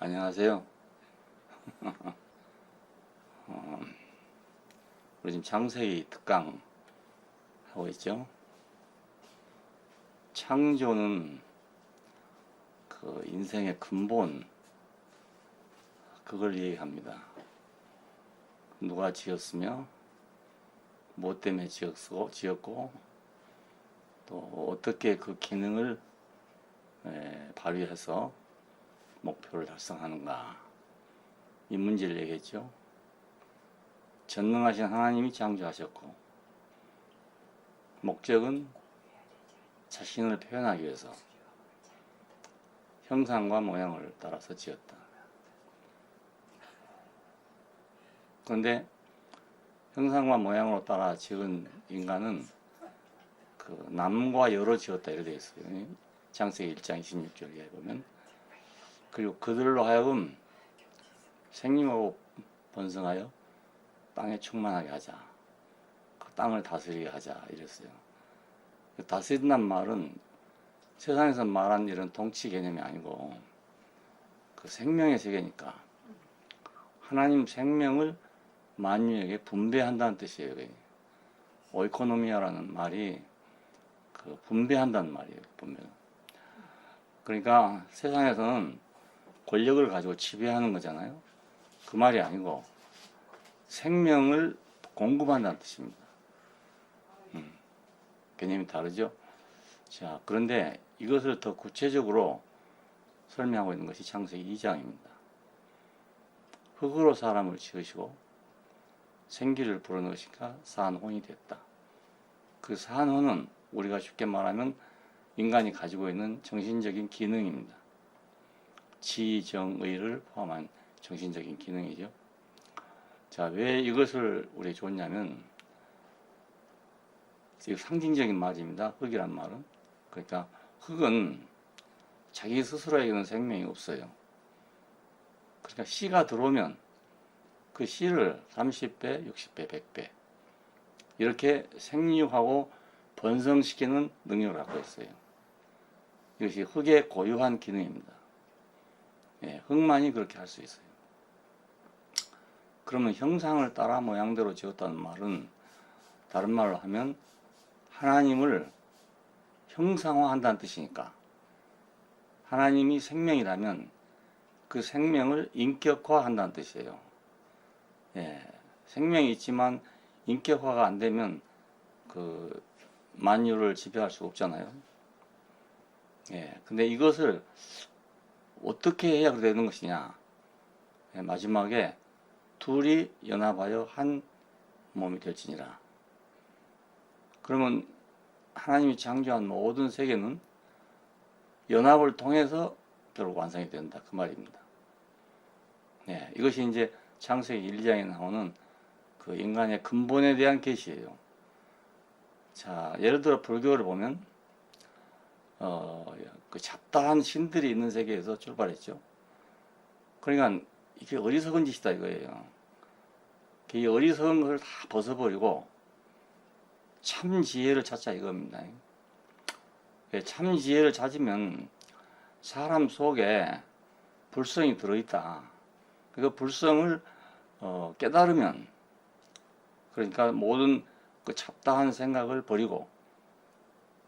안녕하세요. 우리 지금 창세기 특강 하고 있죠. 창조는 그 인생의 근본, 그걸 얘기합니다. 누가 지었으며, 뭐 때문에 지었고, 또 어떻게 그 기능을 발휘해서 목표를 달성하는가, 이 문제를 얘기했죠. 전능하신 하나님이 창조하셨고, 목적은 자신을 표현하기 위해서 형상과 모양을 따라서 지었다. 그런데 형상과 모양으로 따라 지은 인간은 그 남과 여로 지었다 이렇게 되어 있어요. 창세기 1장 26절에 보면. 그리고 그들로 하여금 생림하고 번성하여 땅에 충만하게 하자. 그 땅을 다스리게 하자 이랬어요. 다스린다는 말은 세상에서 말하는 이런 통치 개념이 아니고 그 생명의 세계니까 하나님 생명을 만유에게 분배한다는 뜻이에요. 오이코노미아라는 말이 그 분배한다는 말이에요. 분배. 그러니까 세상에서는 권력을 가지고 지배하는 거잖아요. 그 말이 아니고 생명을 공급한다는 뜻입니다. 개념이 다르죠? 자, 그런데 이것을 더 구체적으로 설명하고 있는 것이 창세기 2장입니다. 흙으로 사람을 지으시고 생기를 불어넣으시니까 산혼이 됐다. 그 산혼은 우리가 쉽게 말하면 인간이 가지고 있는 정신적인 기능입니다. 지정의를 포함한 정신적인 기능이죠. 자, 왜 이것을 우리 줬냐면 상징적인 말입니다. 흙이란 말은. 그러니까 흙은 자기 스스로에게는 생명이 없어요. 그러니까 씨가 들어오면 그 씨를 30배, 60배, 100배 이렇게 생육하고 번성시키는 능력을 갖고 있어요. 이것이 흙의 고유한 기능입니다. 흙만이 그렇게 할 수 있어요. 그러면 형상을 따라 모양대로 지었다는 말은 다른 말로 하면 하나님을 형상화한다는 뜻이니까 하나님이 생명이라면 그 생명을 인격화한다는 뜻이에요. 생명이 있지만 인격화가 안 되면 그 만유를 지배할 수가 없잖아요. 근데 이것을 어떻게 해야 되는 것이냐? 마지막에 둘이 연합하여 한 몸이 될지니라. 그러면 하나님이 창조한 모든 세계는 연합을 통해서 결국 완성이 된다. 그 말입니다. 이것이 이제 창세기 1장에 나오는 그 인간의 근본에 대한 계시예요. 자, 예를 들어 불교를 보면 그 잡다한 신들이 있는 세계에서 출발했죠. 그러니까 이게 어리석은 짓이다 이거예요. 이 어리석은 것을 다 벗어버리고 참 지혜를 찾자 이겁니다. 참 지혜를 찾으면 사람 속에 불성이 들어있다. 그 불성을 깨달으면, 그러니까 모든 그 잡다한 생각을 버리고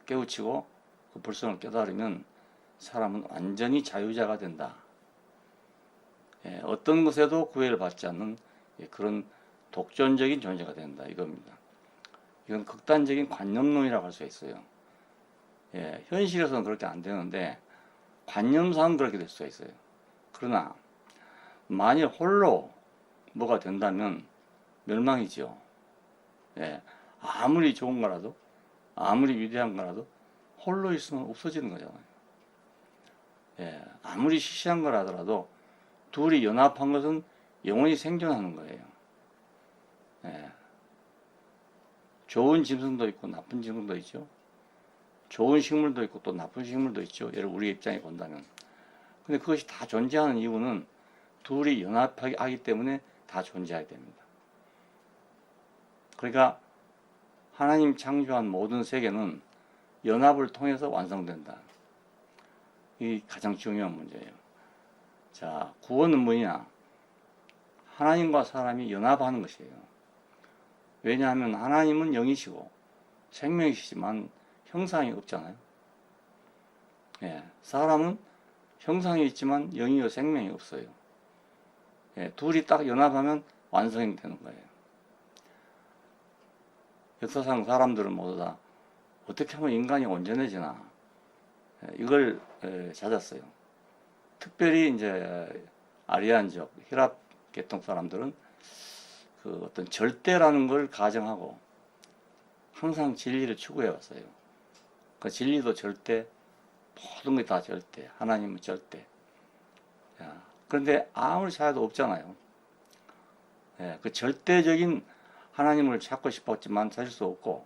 깨우치고 그 불성을 깨달으면 사람은 완전히 자유자가 된다. 어떤 것에도 구애를 받지 않는 그런 독존적인 존재가 된다 이겁니다. 이건 극단적인 관념론이라고 할 수 있어요. 현실에서는 그렇게 안 되는데 관념상 그렇게 될 수가 있어요. 그러나 만일 홀로 뭐가 된다면 멸망이죠. 아무리 좋은 거라도 아무리 위대한 거라도 홀로 있으면 없어지는 거잖아요. 아무리 시시한 거라더라도 둘이 연합한 것은 영원히 생존하는 거예요. 좋은 짐승도 있고 나쁜 짐승도 있죠. 좋은 식물도 있고 또 나쁜 식물도 있죠. 예를 우리 입장에 본다면. 근데 그것이 다 존재하는 이유는 둘이 연합하기 때문에 다 존재하게 됩니다. 그러니까 하나님 창조한 모든 세계는 연합을 통해서 완성된다. 이 가장 중요한 문제예요. 자, 구원은 뭐냐? 하나님과 사람이 연합하는 것이에요. 왜냐하면 하나님은 영이시고 생명이시지만 형상이 없잖아요. 예, 사람은 형상이 있지만 영이요 생명이 없어요. 예, 둘이 딱 연합하면 완성이 되는 거예요. 역사상 사람들은 모두 다 어떻게 하면 인간이 온전해지나 이걸 찾았어요. 특별히 이제 아리안족 히랍 계통 사람들은 그 어떤 절대라는 걸 가정하고 항상 진리를 추구해 왔어요. 그 진리도 절대, 모든 게 다 절대, 하나님은 절대. 야, 그런데 아무리 찾아도 없잖아요. 예, 그 절대적인 하나님을 찾고 싶었지만 찾을 수 없고,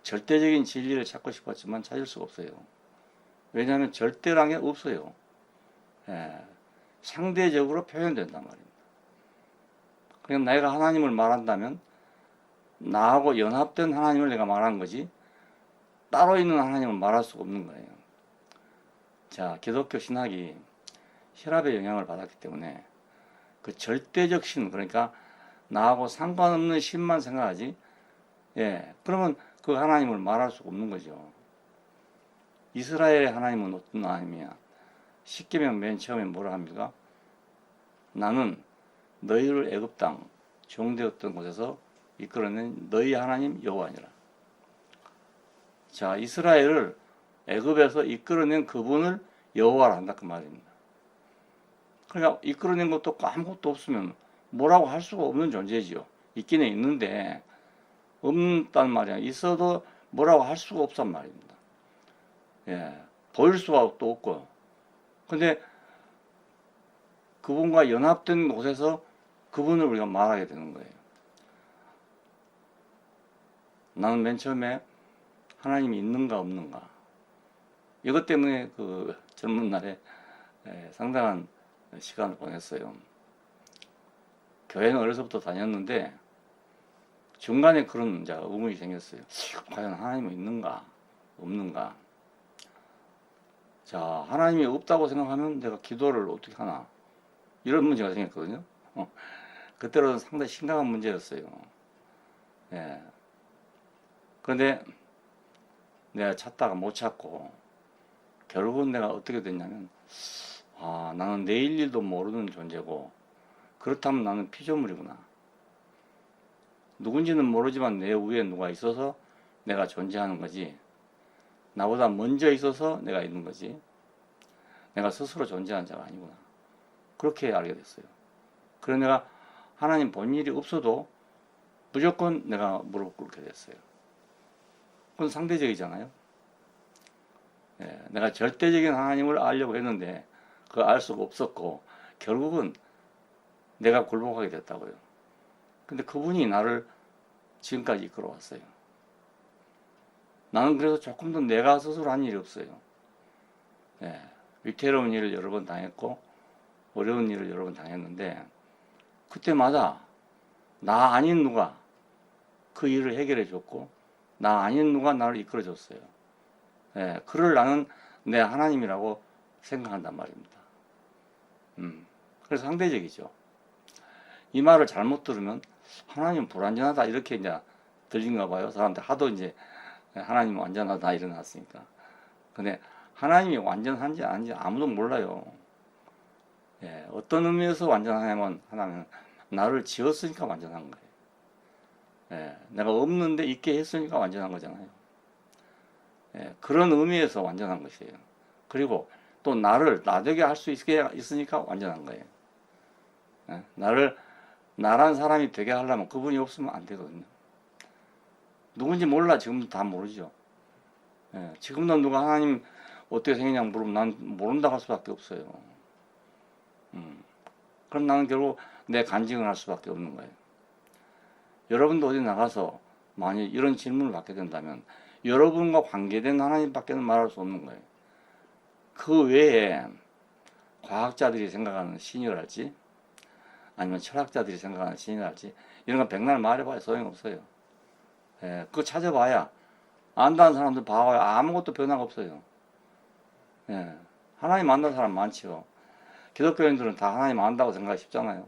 절대적인 진리를 찾고 싶었지만 찾을 수가 없어요. 왜냐하면 절대란 게 없어요. 예, 상대적으로 표현된단 말입니다. 그냥 내가 하나님을 말한다면 나하고 연합된 하나님을 내가 말하는 거지 따로 있는 하나님을 말할 수가 없는 거예요. 자, 기독교 신학이 혈압의 영향을 받았기 때문에 그 절대적 신, 그러니까 나하고 상관없는 신만 생각하지, 예, 그러면 그 하나님을 말할 수가 없는 거죠. 이스라엘의 하나님은 어떤 하나님이야? 십계명 맨 처음에 뭐라 합니까? 나는 너희를 애굽 땅 종되었던 곳에서 이끌어낸 너희 하나님 여호와니라. 자, 이스라엘을 애굽에서 이끌어낸 그분을 여호와라 한다 그 말입니다. 그러니까 이끌어낸 것도 없고 아무것도 없으면 뭐라고 할 수가 없는 존재지요. 있기는 있는데 없단 말이야. 있어도 뭐라고 할 수가 없단 말입니다. 예, 보일 수가 또 없고. 근데 그분과 연합된 곳에서 그분을 우리가 말하게 되는 거예요. 나는 맨 처음에 하나님이 있는가 없는가 이것 때문에 그 젊은 날에 상당한 시간을 보냈어요. 교회는 어려서부터 다녔는데 중간에 그런 이제 의문이 생겼어요. 과연 하나님은 있는가 없는가? 자, 하나님이 없다고 생각하면 내가 기도를 어떻게 하나? 이런 문제가 생겼거든요. 그때로는 상당히 심각한 문제였어요. 예. 그런데 내가 찾다가 못 찾고 결국은 내가 어떻게 됐냐면, 아, 나는 내일 일도 모르는 존재고 그렇다면 나는 피조물이구나. 누군지는 모르지만 내 위에 누가 있어서 내가 존재하는 거지, 나보다 먼저 있어서 내가 있는 거지, 내가 스스로 존재하는 자가 아니구나. 그렇게 알게 됐어요. 그래서 내가 하나님 본 일이 없어도 무조건 내가 무릎 꿇게 됐어요. 그건 상대적이잖아요. 예, 내가 절대적인 하나님을 알려고 했는데 그거 알 수가 없었고 결국은 내가 굴복하게 됐다고요. 근데 그분이 나를 지금까지 이끌어왔어요. 나는 그래서 조금 더 내가 스스로 한 일이 없어요. 예, 위태로운 일을 여러 번 당했고 어려운 일을 여러 번 당했는데 그때마다 나 아닌 누가 그 일을 해결해 줬고 나 아닌 누가 나를 이끌어 줬어요. 예, 그를 나는 내 하나님이라고 생각한단 말입니다. 그래서 상대적이죠. 이 말을 잘못 들으면 하나님은 불완전하다 이렇게 이제 들린가 봐요. 사람들 하도 이제 하나님은 완전하다 일어났으니까. 근데 하나님이 완전한지 아닌지 아무도 몰라요. 예, 어떤 의미에서 완전하냐면 하나는 나를 지었으니까 완전한 거예요. 예, 내가 없는데 있게 했으니까 완전한 거잖아요. 예, 그런 의미에서 완전한 것이에요. 그리고 또 나를 나되게 할 수 있으니까 완전한 거예요. 예, 나란 사람이 되게 하려면 그분이 없으면 안 되거든요. 누군지 몰라. 지금도 다 모르죠. 예, 지금도 누가 하나님 어떻게 생기냐고 물으면 난 모른다고 할 수밖에 없어요. 그럼 나는 결국 내 간증을 할 수밖에 없는 거예요. 여러분도 어디 나가서 만약 이런 질문을 받게 된다면 여러분과 관계된 하나님밖에는 말할 수 없는 거예요. 그 외에 과학자들이 생각하는 신이랄지 아니면 철학자들이 생각하는 신이랄지 이런 건 백날 말해봐야 소용없어요. 예, 그거 찾아봐야 안다는 사람들 봐봐야 아무것도 변화가 없어요. 예, 하나님 만난 사람 많죠. 기독교인들은 다 하나님 안다고 생각하기 쉽잖아요.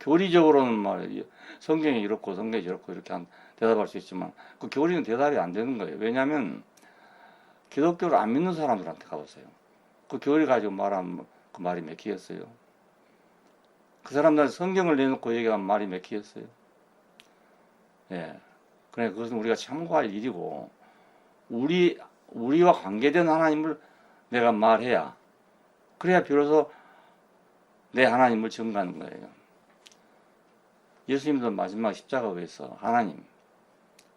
교리적으로는 말이에요. 성경이 이렇고 성경이 저렇고 이렇게 대답할 수 있지만 그 교리는 대답이 안 되는 거예요. 왜냐하면 기독교를 안 믿는 사람들한테 가보세요. 그 교리 가지고 말하면 그 말이 맥히겠어요? 그 사람들한테 성경을 내놓고 얘기하면 말이 맥히겠어요? 예. 그래, 그것은 우리가 참고할 일이고, 우리와 관계된 하나님을 내가 말해야, 그래야 비로소 내 하나님을 증거하는 거예요. 예수님도 마지막 십자가에서 하나님,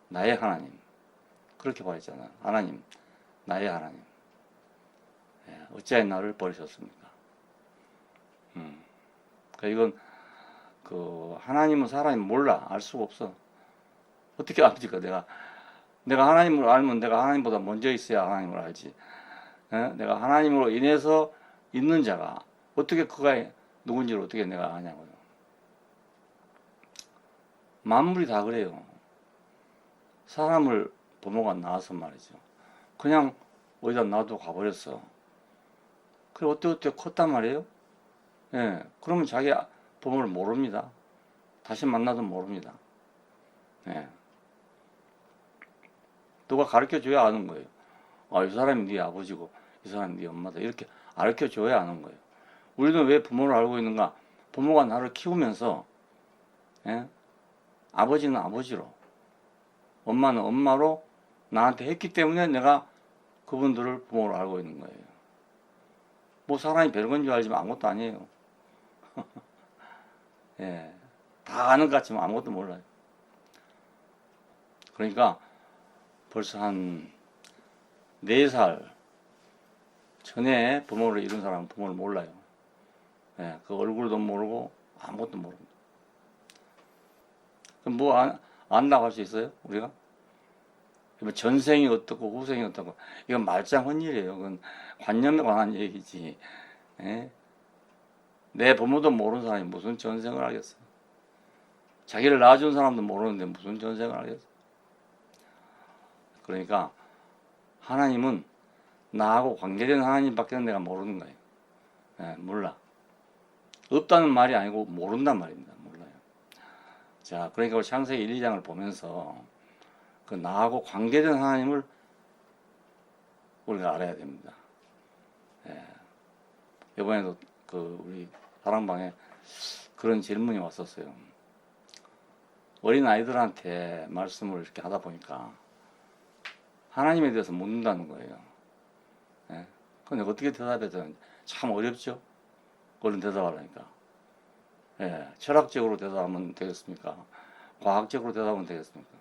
나의 하나님, 그렇게 말했잖아요. 하나님, 나의 하나님. 예, 어찌하여 나를 버리셨습니까? 그러니까 이건, 하나님은 사람이 몰라. 알 수가 없어. 어떻게 압니까? 내가 하나님을 알면 내가 하나님보다 먼저 있어야 하나님을 알지. 예? 내가 하나님으로 인해서 있는 자가 어떻게 그가 누군지를 어떻게 내가 아냐고요. 만물이 다 그래요. 사람을 부모가 낳아서 말이죠. 그냥 어디다 놔두고 가버렸어. 그래 어떻게 컸단 말이에요? 예. 그러면 자기 부모를 모릅니다. 다시 만나도 모릅니다. 예. 누가 가르쳐 줘야 아는 거예요. 아, 이 사람이 네 아버지고 이 사람이 네 엄마다 이렇게 가르쳐 줘야 아는 거예요. 우리는 왜 부모를 알고 있는가? 부모가 나를 키우면서 예? 아버지는 아버지로 엄마는 엄마로 나한테 했기 때문에 내가 그분들을 부모로 알고 있는 거예요. 뭐 사람이 별건 줄 알지만 아무것도 아니에요. 예. 다 아는 것 같지만 아무것도 몰라요. 그러니까 벌써 한 4살 전에 부모를 잃은 사람은 부모를 몰라요. 예, 그 얼굴도 모르고 아무것도 모릅니다. 그럼 뭐 안다고 할 수 있어요? 우리가? 전생이 어떻고 후생이 어떻고 이건 말짱헌일이에요. 그건 관념에 관한 얘기지. 예? 내 부모도 모르는 사람이 무슨 전생을 하겠어? 자기를 낳아준 사람도 모르는데 무슨 전생을 하겠어? 그러니까 하나님은 나하고 관계된 하나님밖에 내가 모르는 거예요. 예, 몰라. 없다는 말이 아니고 모른단 말입니다. 몰라요. 자, 그러니까 우리 창세기 1, 2장을 보면서 그 나하고 관계된 하나님을 우리가 알아야 됩니다. 예. 이번에도 우리 사랑방에 그런 질문이 왔었어요. 어린 아이들한테 말씀을 이렇게 하다 보니까 하나님에 대해서 묻는다는 거예요. 예. 근데 어떻게 대답해야 되는지 참 어렵죠? 그런 대답하려니까. 예. 철학적으로 대답하면 되겠습니까? 과학적으로 대답하면 되겠습니까?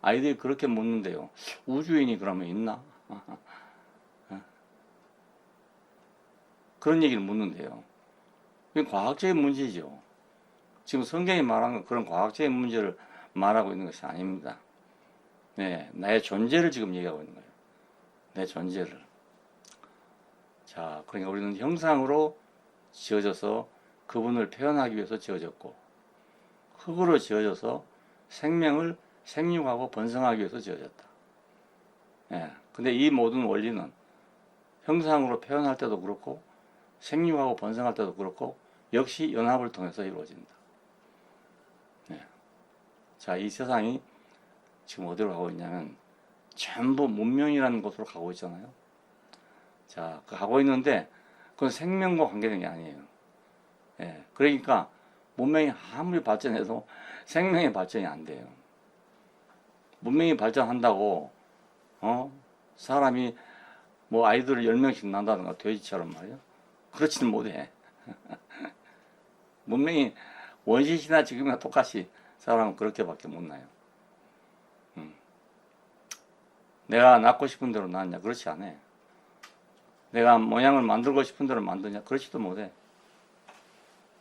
아이들이 그렇게 묻는데요. 우주인이 그러면 있나? 예. 그런 얘기를 묻는데요. 그게 과학적인 문제죠. 지금 성경이 말한 건 그런 과학적인 문제를 말하고 있는 것이 아닙니다. 네, 나의 존재를 지금 얘기하고 있는 거예요. 내 존재를. 자, 그러니까 우리는 형상으로 지어져서 그분을 표현하기 위해서 지어졌고, 흙으로 지어져서 생명을 생육하고 번성하기 위해서 지어졌다. 예, 근데 이 모든 원리는 형상으로 표현할 때도 그렇고, 생육하고 번성할 때도 그렇고, 역시 연합을 통해서 이루어진다. 예. 자, 이 세상이 지금 어디로 가고 있냐면 전부 문명이라는 곳으로 가고 있잖아요. 자, 가고 있는데 그건 생명과 관계된 게 아니에요. 예, 그러니까 문명이 아무리 발전해도 생명의 발전이 안 돼요. 문명이 발전한다고 사람이 뭐 아이들을 10명씩 낳는다든가 돼지처럼 말이야. 그렇지는 못해. 문명이 원시시나 지금이나 똑같이 사람은 그렇게밖에 못 나요. 내가 낳고 싶은 대로 낳냐? 그렇지 않아. 내가 모양을 만들고 싶은 대로 만드냐? 그렇지도 못해.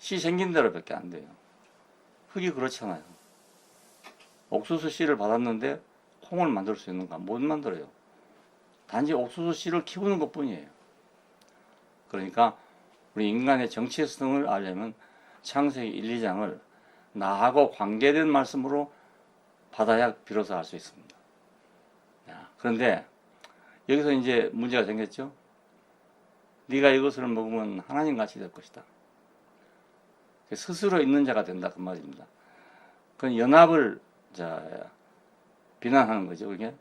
씨 생긴 대로밖에 안 돼요. 흙이 그렇잖아요. 옥수수 씨를 받았는데 콩을 만들 수 있는가? 못 만들어요. 단지 옥수수 씨를 키우는 것 뿐이에요. 그러니까 우리 인간의 정체성을 알려면 창세기 1, 2장을 나하고 관계된 말씀으로 받아야 비로소 알 수 있습니다. 그런데 여기서 이제 문제가 생겼죠. 네가 이것을 먹으면 하나님 같이 될 것이다. 스스로 있는 자가 된다 그 말입니다. 그 연합을 비난하는 거죠. 그게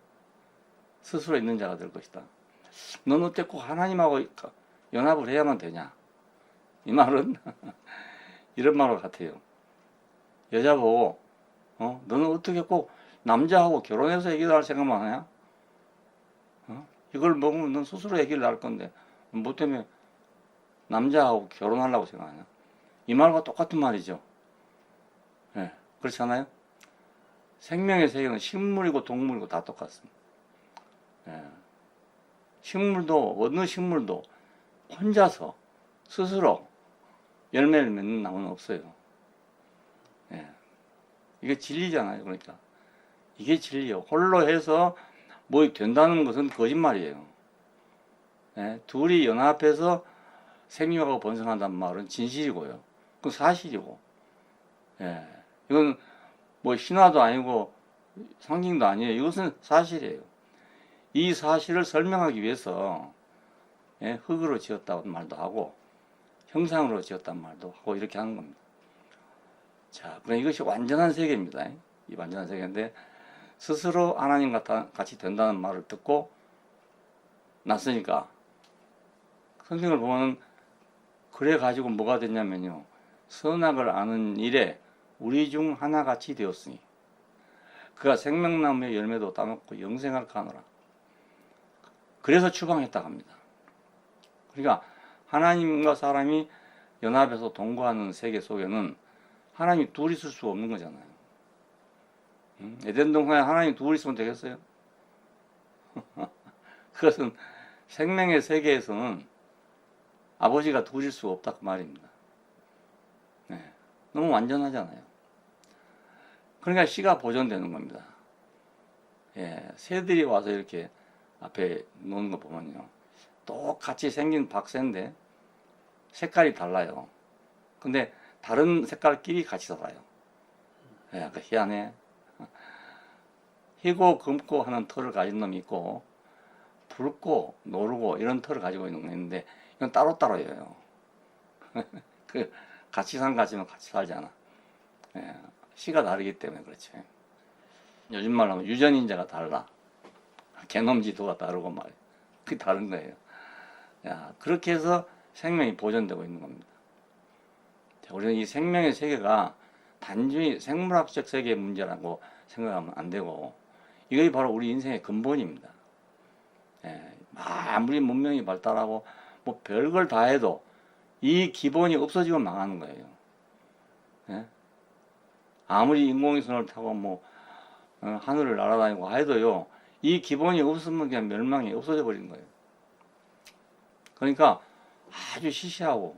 스스로 있는 자가 될 것이다. 넌 어때 꼭 하나님하고 연합을 해야만 되냐? 이 말은 이런 말과 같아요. 여자 보고 너는 어떻게 꼭 남자하고 결혼해서 애기 낳을 생각만 하냐? 이걸 먹으면 넌 스스로 애기를 낳을 건데 뭐 때문에 남자하고 결혼하려고 생각하냐? 이 말과 똑같은 말이죠. 예, 그렇지 않아요? 생명의 세계는 식물이고 동물이고 다 똑같습니다. 예. 식물도 어느 식물도 혼자서 스스로 열매를 맺는 나무는 없어요. 예. 이게 진리잖아요. 그러니까 이게 진리요. 홀로 해서 뭐 된다는 것은 거짓말이에요. 예. 둘이 연합해서 생명하고 번성한다는 말은 진실이고요. 그건 사실이고. 예. 이건 뭐 신화도 아니고 상징도 아니에요. 이것은 사실이에요. 이 사실을 설명하기 위해서 흙으로 지었다는 말도 하고 형상으로 지었다는 말도 하고 이렇게 하는 겁니다. 자, 그럼 이것이 완전한 세계입니다. 이 완전한 세계인데 스스로 하나님 같이 된다는 말을 듣고 났으니까 성경을 보면 그래 가지고 뭐가 됐냐면요. 선악을 아는 일에 우리 중 하나같이 되었으니 그가 생명나무의 열매도 따먹고 영생을 가노라. 그래서 추방했다고 합니다. 그러니까 하나님과 사람이 연합해서 동거하는 세계 속에는 하나님이 둘이 있을 수가 없는 거잖아요. 에덴 동산에 하나님 둘이 있으면 되겠어요? 그것은 생명의 세계에서는 아버지가 둘일 수가 없다 그 말입니다. 네. 너무 완전하잖아요. 그러니까 씨가 보존되는 겁니다. 예, 새들이 와서 이렇게 앞에 노는 거 보면요. 똑같이 생긴 박새인데 색깔이 달라요. 근데 다른 색깔끼리 같이 살아요. 예, 그 희한해. 희고 금고 하는 털을 가진 놈이 있고 붉고 노르고 이런 털을 가지고 있는 놈이 있는데 이건 따로따로예요. 그 같이 산 가지면 같이 살잖아. 예, 씨가 다르기 때문에 그렇죠. 요즘 말로 하면 유전인자가 달라. 개놈 지도가 다르고 말이에요. 그게 다른 거예요. 야, 그렇게 해서 생명이 보존되고 있는 겁니다. 자, 우리는 이 생명의 세계가 단순히 생물학적 세계의 문제라고 생각하면 안 되고 이것이 바로 우리 인생의 근본입니다. 예, 아무리 문명이 발달하고 뭐 별걸 다 해도 이 기본이 없어지면 망하는 거예요. 예? 아무리 인공위성을 타고 뭐 하늘을 날아다니고 해도요. 이 기본이 없으면 그냥 멸망이 없어져 버리는 거예요. 그러니까 아주 시시하고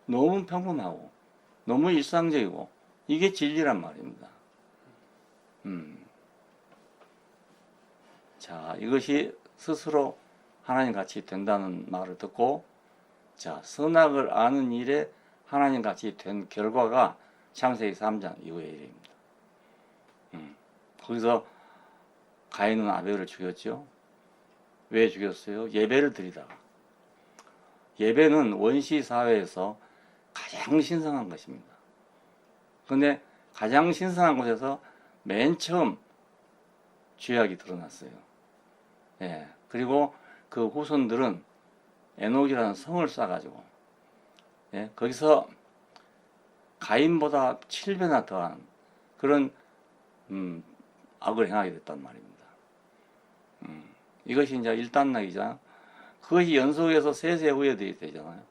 너무 평범하고 너무 일상적이고 이게 진리란 말입니다. 자, 이것이 스스로 하나님 같이 된다는 말을 듣고 자, 선악을 아는 일에 하나님 같이 된 결과가 창세기 3장 이후의 일입니다. 거기서 가인은 아벨을 죽였죠. 왜 죽였어요? 예배를 드리다가. 예배는 원시 사회에서 가장 신성한 것입니다. 그런데 가장 신성한 곳에서 맨 처음 죄악이 드러났어요. 예. 그리고 그 후손들은 에녹이라는 성을 쌓아가지고, 예. 거기서 가인보다 7배나 더한 그런, 악을 행하게 됐단 말입니다. 이것이 이제 일단락이잖아요. 그것이 연속해서 세세 후에 되잖아요.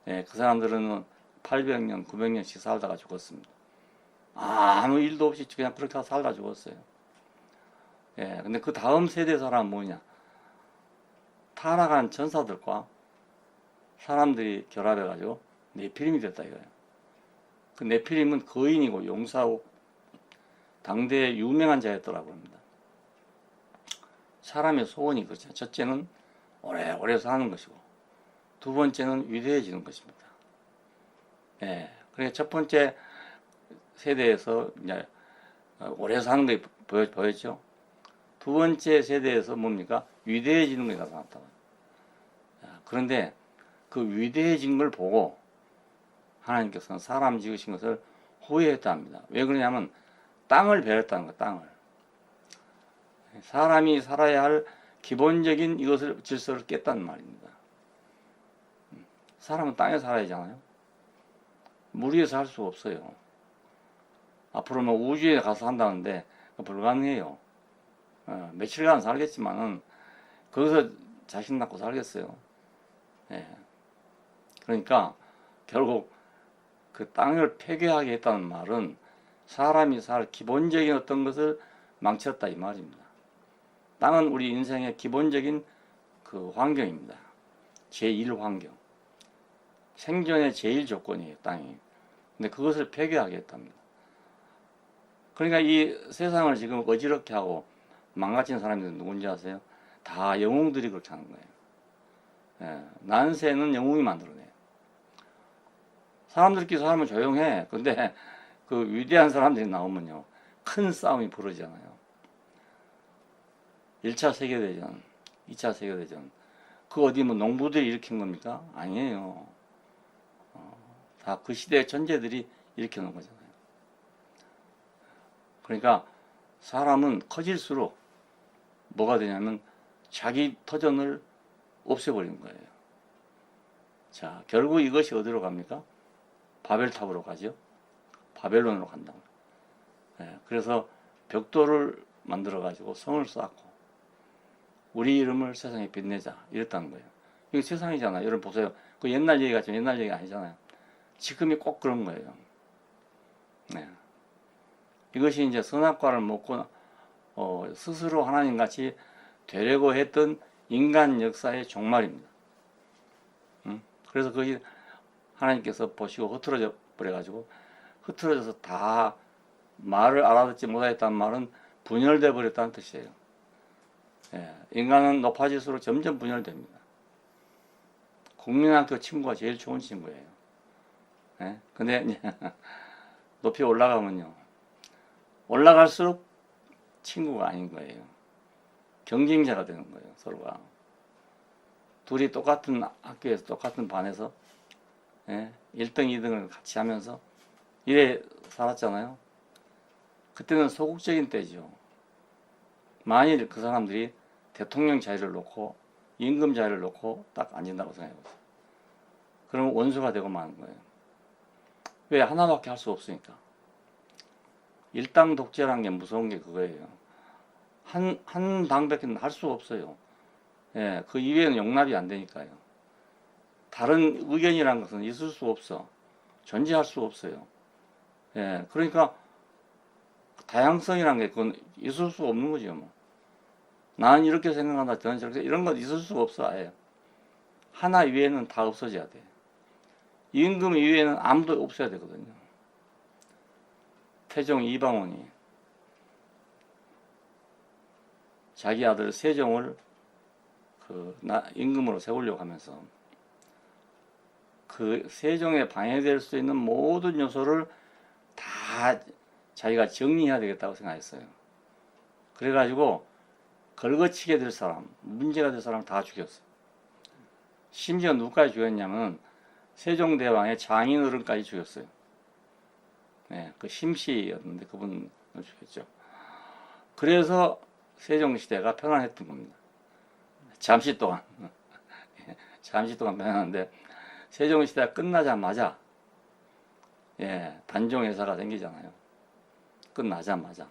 예, 그 사람들은 800년, 900년씩 살다가 죽었습니다. 아무 일도 없이 그냥 그렇게 살다 죽었어요. 예, 근데 그 다음 세대 사람은 뭐냐? 타락한 전사들과 사람들이 결합해가지고 네피림이 됐다 이거예요. 그 네피림은 거인이고 용사고 당대의 유명한 자였더라고 합니다. 사람의 소원이 그렇죠. 첫째는 오래오래 사는 것이고 두 번째는 위대해지는 것입니다. 예, 그러니까 첫 번째 세대에서 이제 오래 사는 게 보였죠. 두 번째 세대에서 뭡니까? 위대해지는 게 나타났다. 그런데 그 위대해진 걸 보고 하나님께서는 사람 지으신 것을 후회했다 합니다. 왜 그러냐면 땅을 배렸다는 거예요. 땅을. 사람이 살아야 할 기본적인 이것을 질서를 깼다는 말입니다. 사람은 땅에 살아야 하잖아요. 물 위에서 할 수 없어요. 앞으로 뭐 우주에 가서 한다는데 불가능해요. 며칠간 살겠지만은 거기서 자신 낳고 살겠어요. 예. 그러니까 결국 그 땅을 폐괴하게 했다는 말은 사람이 살 기본적인 어떤 것을 망쳤다 이 말입니다. 땅은 우리 인생의 기본적인 그 환경입니다. 제1 환경. 생존의 제일 조건이에요, 땅이. 근데 그것을 폐괴하게 했답니다. 그러니까 이 세상을 지금 어지럽게 하고 망가진 사람들은 누군지 아세요? 다 영웅들이 그렇게 하는 거예요. 예, 난세는 영웅이 만들어내요. 사람들끼리 살면 조용해. 근데 그 위대한 사람들이 나오면요, 큰 싸움이 벌어지잖아요. 1차 세계대전, 2차 세계대전. 그 어디 뭐 농부들이 일으킨 겁니까? 아니에요. 다 그 시대의 천재들이 일으켜 놓은 거잖아요. 그러니까 사람은 커질수록 뭐가 되냐면 자기 터전을 없애버리는 거예요. 자, 결국 이것이 어디로 갑니까? 바벨탑으로 가죠. 바벨론으로 간다고. 예, 그래서 벽돌을 만들어 가지고 성을 쌓고 우리 이름을 세상에 빛내자 이랬다는 거예요. 이게 세상이잖아요. 여러분 보세요. 그 옛날 얘기 같지만 옛날 얘기 아니잖아요. 지금이 꼭 그런 거예요. 네. 이것이 이제 선악과를 먹고 스스로 하나님같이 되려고 했던 인간 역사의 종말입니다. 그래서 그것이 하나님께서 보시고 흐트러져 버려가지고 흐트러져서 다 말을 알아듣지 못하였다는 말은 분열돼 버렸다는 뜻이에요. 예, 인간은 높아질수록 점점 분열됩니다. 국민학교 친구가 제일 좋은 친구예요. 예? 근데 이제 높이 올라가면요, 올라갈수록 친구가 아닌 거예요. 경쟁자가 되는 거예요, 서로가. 둘이 똑같은 학교에서 똑같은 반에서 1등, 2등을 같이 하면서 이래 살았잖아요. 그때는 소극적인 때죠. 만일 그 사람들이 대통령 자리를 놓고 임금 자리를 놓고 딱 앉는다고 생각해보세요. 그러면 원수가 되고 마는 거예요. 왜? 하나밖에 할 수 없으니까. 일당 독재라는 게 무서운 게 그거예요. 한 당밖에 할 수 없어요. 예, 그 이외에는 용납이 안 되니까요. 다른 의견이라는 것은 있을 수 없어. 존재할 수 없어요. 예, 그러니까 다양성이라는 게 그건 있을 수 없는 거죠. 뭐. 나는 이렇게 생각한다, 저는 저렇게 이런 건 있을 수가 없어. 아예. 하나 이외에는 다 없어져야 돼. 임금 이외에는 아무도 없어야 되거든요. 태종 이방원이 자기 아들 세종을 임금으로 세우려고 하면서 그 세종에 방해될 수 있는 모든 요소를 다 자기가 정리해야 되겠다고 생각했어요. 그래가지고 걸거치게 될 사람, 문제가 될 사람을 다 죽였어요. 심지어 누구까지 죽였냐면 세종대왕의 장인어른까지 죽였어요. 네, 그 심씨였는데 그분을 죽였죠. 그래서 세종시대가 편안했던 겁니다. 잠시 동안. 잠시 동안 편안한데 세종시대가 끝나자마자 단종회사가 생기잖아요. 끝나자마자.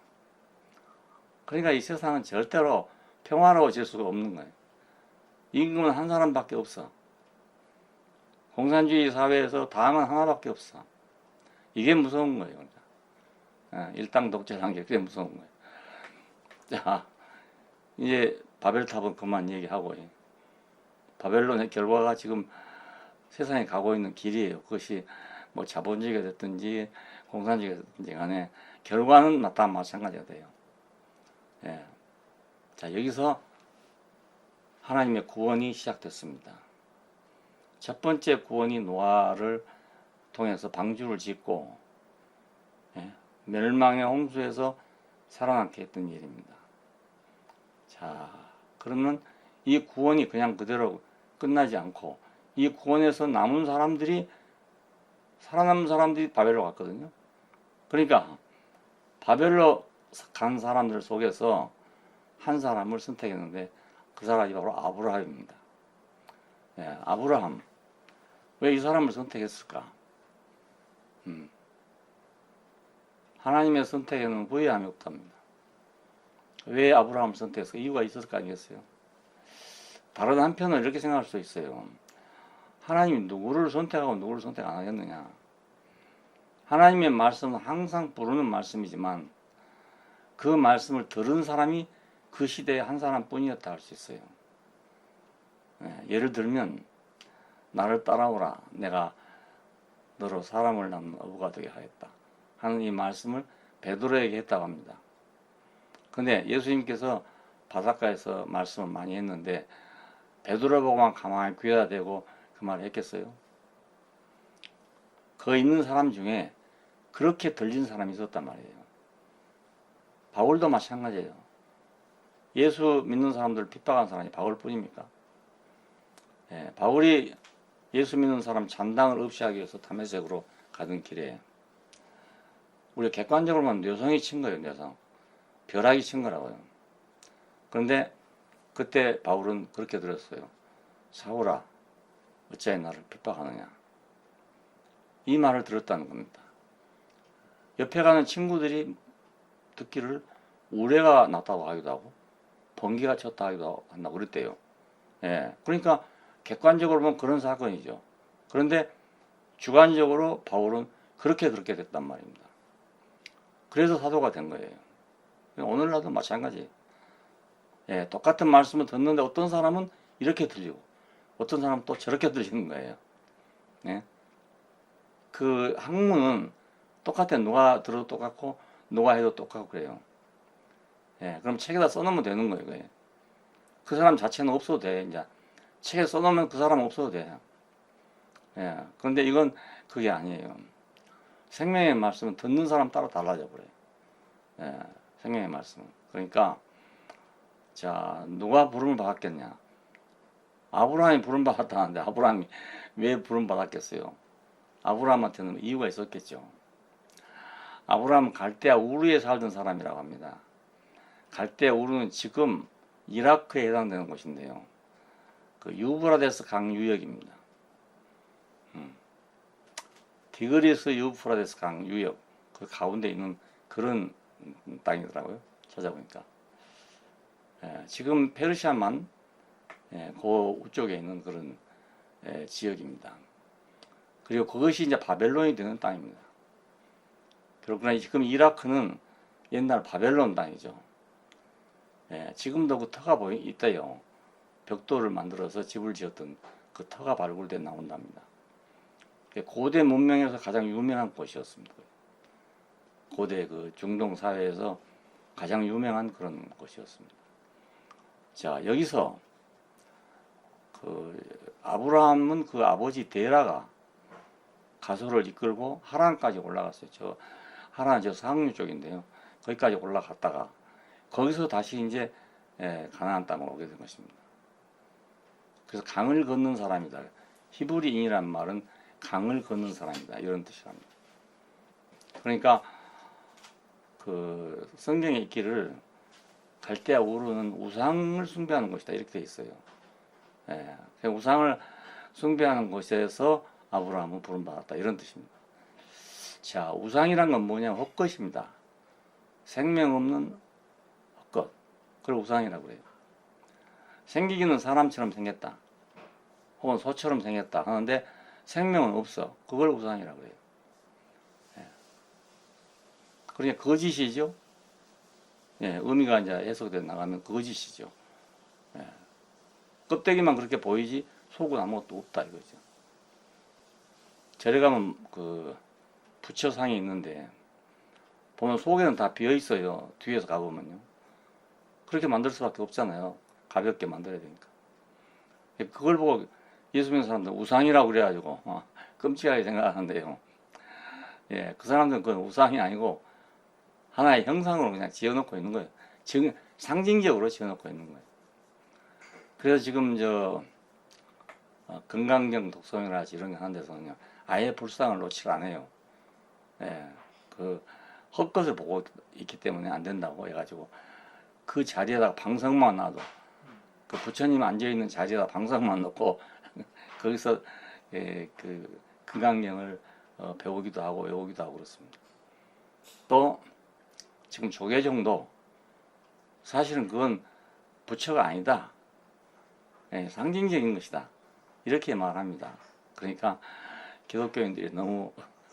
그러니까 이 세상은 절대로 평화로워질 수가 없는 거예요. 임금은 한 사람밖에 없어. 공산주의 사회에서 당은 하나밖에 없어. 이게 무서운 거예요. 그러니까. 일당 독재라는 게 그게 무서운 거예요. 자, 이제 바벨탑은 그만 얘기하고, 바벨론의 결과가 지금 세상에 가고 있는 길이에요. 그것이 뭐 자본주의가 됐든지 공산주의가 됐든지 간에 결과는 다 마찬가지가 돼요. 예. 자, 여기서 하나님의 구원이 시작됐습니다. 첫 번째 구원이 노아를 통해서 방주를 짓고 멸망의 홍수에서 살아남게 했던 일입니다. 자, 그러면 이 구원이 그냥 그대로 끝나지 않고 이 구원에서 남은 사람들이, 살아남은 사람들이 바벨로 갔거든요. 그러니까 바벨로 간 사람들 속에서 한 사람을 선택했는데 그 사람이 바로 아브라함입니다. 예, 아브라함. 왜 이 사람을 선택했을까? 하나님의 선택에는 부의함이 없답니다. 왜 아브라함을 선택했을까? 이유가 있었을 거 아니겠어요? 다른 한편은 이렇게 생각할 수 있어요. 하나님이 누구를 선택하고 누구를 선택 안 하겠느냐? 하나님의 말씀은 항상 부르는 말씀이지만 그 말씀을 들은 사람이 그 시대에 한 사람뿐이었다 할 수 있어요. 예를 들면 나를 따라오라, 내가 너로 사람을 낳는 어부가 되게 하겠다 하는 이 말씀을 베드로에게 했다고 합니다. 근데 예수님께서 바닷가에서 말씀을 많이 했는데 베드로 보고만 가만히 귀에다 대고 그 말을 했겠어요? 그 있는 사람 중에 그렇게 들린 사람이 있었단 말이에요. 바울도 마찬가지예요. 예수 믿는 사람들 핍박한 사람이 바울뿐입니까? 예, 바울이 예수 믿는 사람 잔당을 없이하기 위해서 다메섹으로 가던 길에 우리 객관적으로 보면 뇌성이 친 거예요. 뇌성. 벼락이 친 거라고요. 그런데 그때 바울은 그렇게 들었어요. 사울아, 어찌하여 나를 핍박하느냐. 이 말을 들었다는 겁니다. 옆에 가는 친구들이 듣기를 우레가 났다고 하기도 하고 번개가 쳤다 하기도 한다고 그랬대요. 예, 그러니까 객관적으로 보면 그런 사건이죠. 그런데 주관적으로 바울은 그렇게 됐단 말입니다. 그래서 사도가 된 거예요. 오늘날도 마찬가지예요. 예, 똑같은 말씀을 듣는데 어떤 사람은 이렇게 들리고 어떤 사람은 또 저렇게 들리는 거예요. 예? 그 학문은 똑같아. 누가 들어도 똑같고 누가 해도 똑같고 그래요. 예, 그럼 책에다 써놓으면 되는 거예요. 그게. 그 사람 자체는 없어도 돼. 이제 책에 써놓으면 그 사람 없어도 돼요. 예, 그런데 이건 그게 아니에요. 생명의 말씀은 듣는 사람 따라 달라져 버려요. 예, 생명의 말씀은. 그러니까 자, 누가 부름을 받았겠냐? 아브라함이 부름 받았다는데 아브라함이 왜 부름 받았겠어요? 아브라함한테는 이유가 있었겠죠. 아브라함은 갈대아 우르에 살던 사람이라고 합니다. 갈대아 우르는 지금 이라크에 해당되는 곳인데요. 그 유브라데스 강 유역입니다. 디그리스 유브라데스 강 유역 그 가운데 있는 그런 땅이더라고요. 찾아보니까. 예, 지금 페르시아만 그 쪽에 있는 그런 지역입니다. 그리고 그것이 이제 바벨론이 되는 땅입니다. 그러나 지금 이라크는 옛날 바벨론 땅이죠. 예, 지금도 그 터가 있대요. 벽돌을 만들어서 집을 지었던 그 터가 발굴돼 나온답니다. 고대 문명에서 가장 유명한 곳이었습니다. 고대 그 중동 사회에서 가장 유명한 그런 곳이었습니다. 자, 여기서 그 아브라함은 그 아버지 데라가 가소를 이끌고 하란까지 올라갔어요. 저 하란 저 상류 쪽인데요. 거기까지 올라갔다가 거기서 다시 이제 가나안 땅으로 오게 된 것입니다. 그래서 강을 건넌 사람이다. 히브리인이란 말은 강을 건넌 사람이다. 이런 뜻이랍니다. 그러니까 그 성경에 있기를 갈대아 우르는 우상을 숭배하는 곳이다. 이렇게 돼 있어요. 예, 우상을 숭배하는 곳에서 아브라함은 부름받았다. 이런 뜻입니다. 자, 우상이란 건 뭐냐? 헛것입니다. 생명 없는 헛것. 그걸 우상이라고 그래요. 생기기는 사람처럼 생겼다. 혹은 소처럼 생겼다 하는데 생명은 없어. 그걸 우상이라고 해요. 예. 그러니까 거짓이죠. 예, 의미가 이제 해석돼 나가면 거짓이죠. 예. 껍데기만 그렇게 보이지 속은 아무것도 없다 이거죠. 절에 가면 그 부처상이 있는데 보면 속에는 다 비어 있어요. 뒤에서 가보면요. 그렇게 만들 수밖에 없잖아요. 가볍게 만들어야 되니까. 그걸 보고 예수 믿는 사람들 우상이라고 그래가지고 끔찍하게 생각하는데요. 예, 그 사람들은 그건 우상이 아니고 하나의 형상으로 그냥 지어놓고 있는 거예요. 상징적으로 지어놓고 있는 거예요. 그래서 지금 건강경 독성이라든지 이런 게 하는 데서는요, 아예 불상을 놓칠 안 해요. 예, 그 헛것을 보고 있기 때문에 안 된다고 해가지고 그 자리에다가 방석만 놔도, 그 부처님 앉아있는 자리에다 방석만 놓고 거기서 그 건강경을 배우기도 하고 외우기도 하고 그렇습니다. 또 지금 조계종도 사실은 그건 부처가 아니다. 상징적인 것이다. 이렇게 말합니다. 그러니까 기독교인들이 너무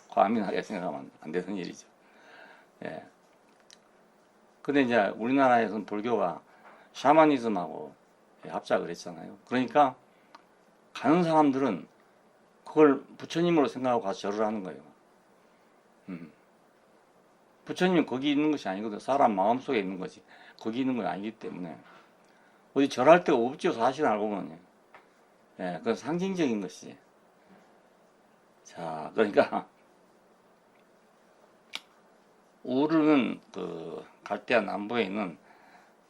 과민하게 생각하면 안 되는 일이죠. 예. 근데 이제 우리나라에서는 불교가 샤머니즘하고 합작을 했잖아요. 그러니까 가는 사람들은 그걸 부처님으로 생각하고 가서 절을 하는 거예요. 부처님은 거기 있는 것이 아니거든. 사람 마음속에 있는 거지. 거기 있는 건 아니기 때문에 어디 절할 데가 없죠. 사실 알고 보면. 예, 그건 상징적인 것이지. 자, 그러니까 우르는 그 갈대아 남부에 있는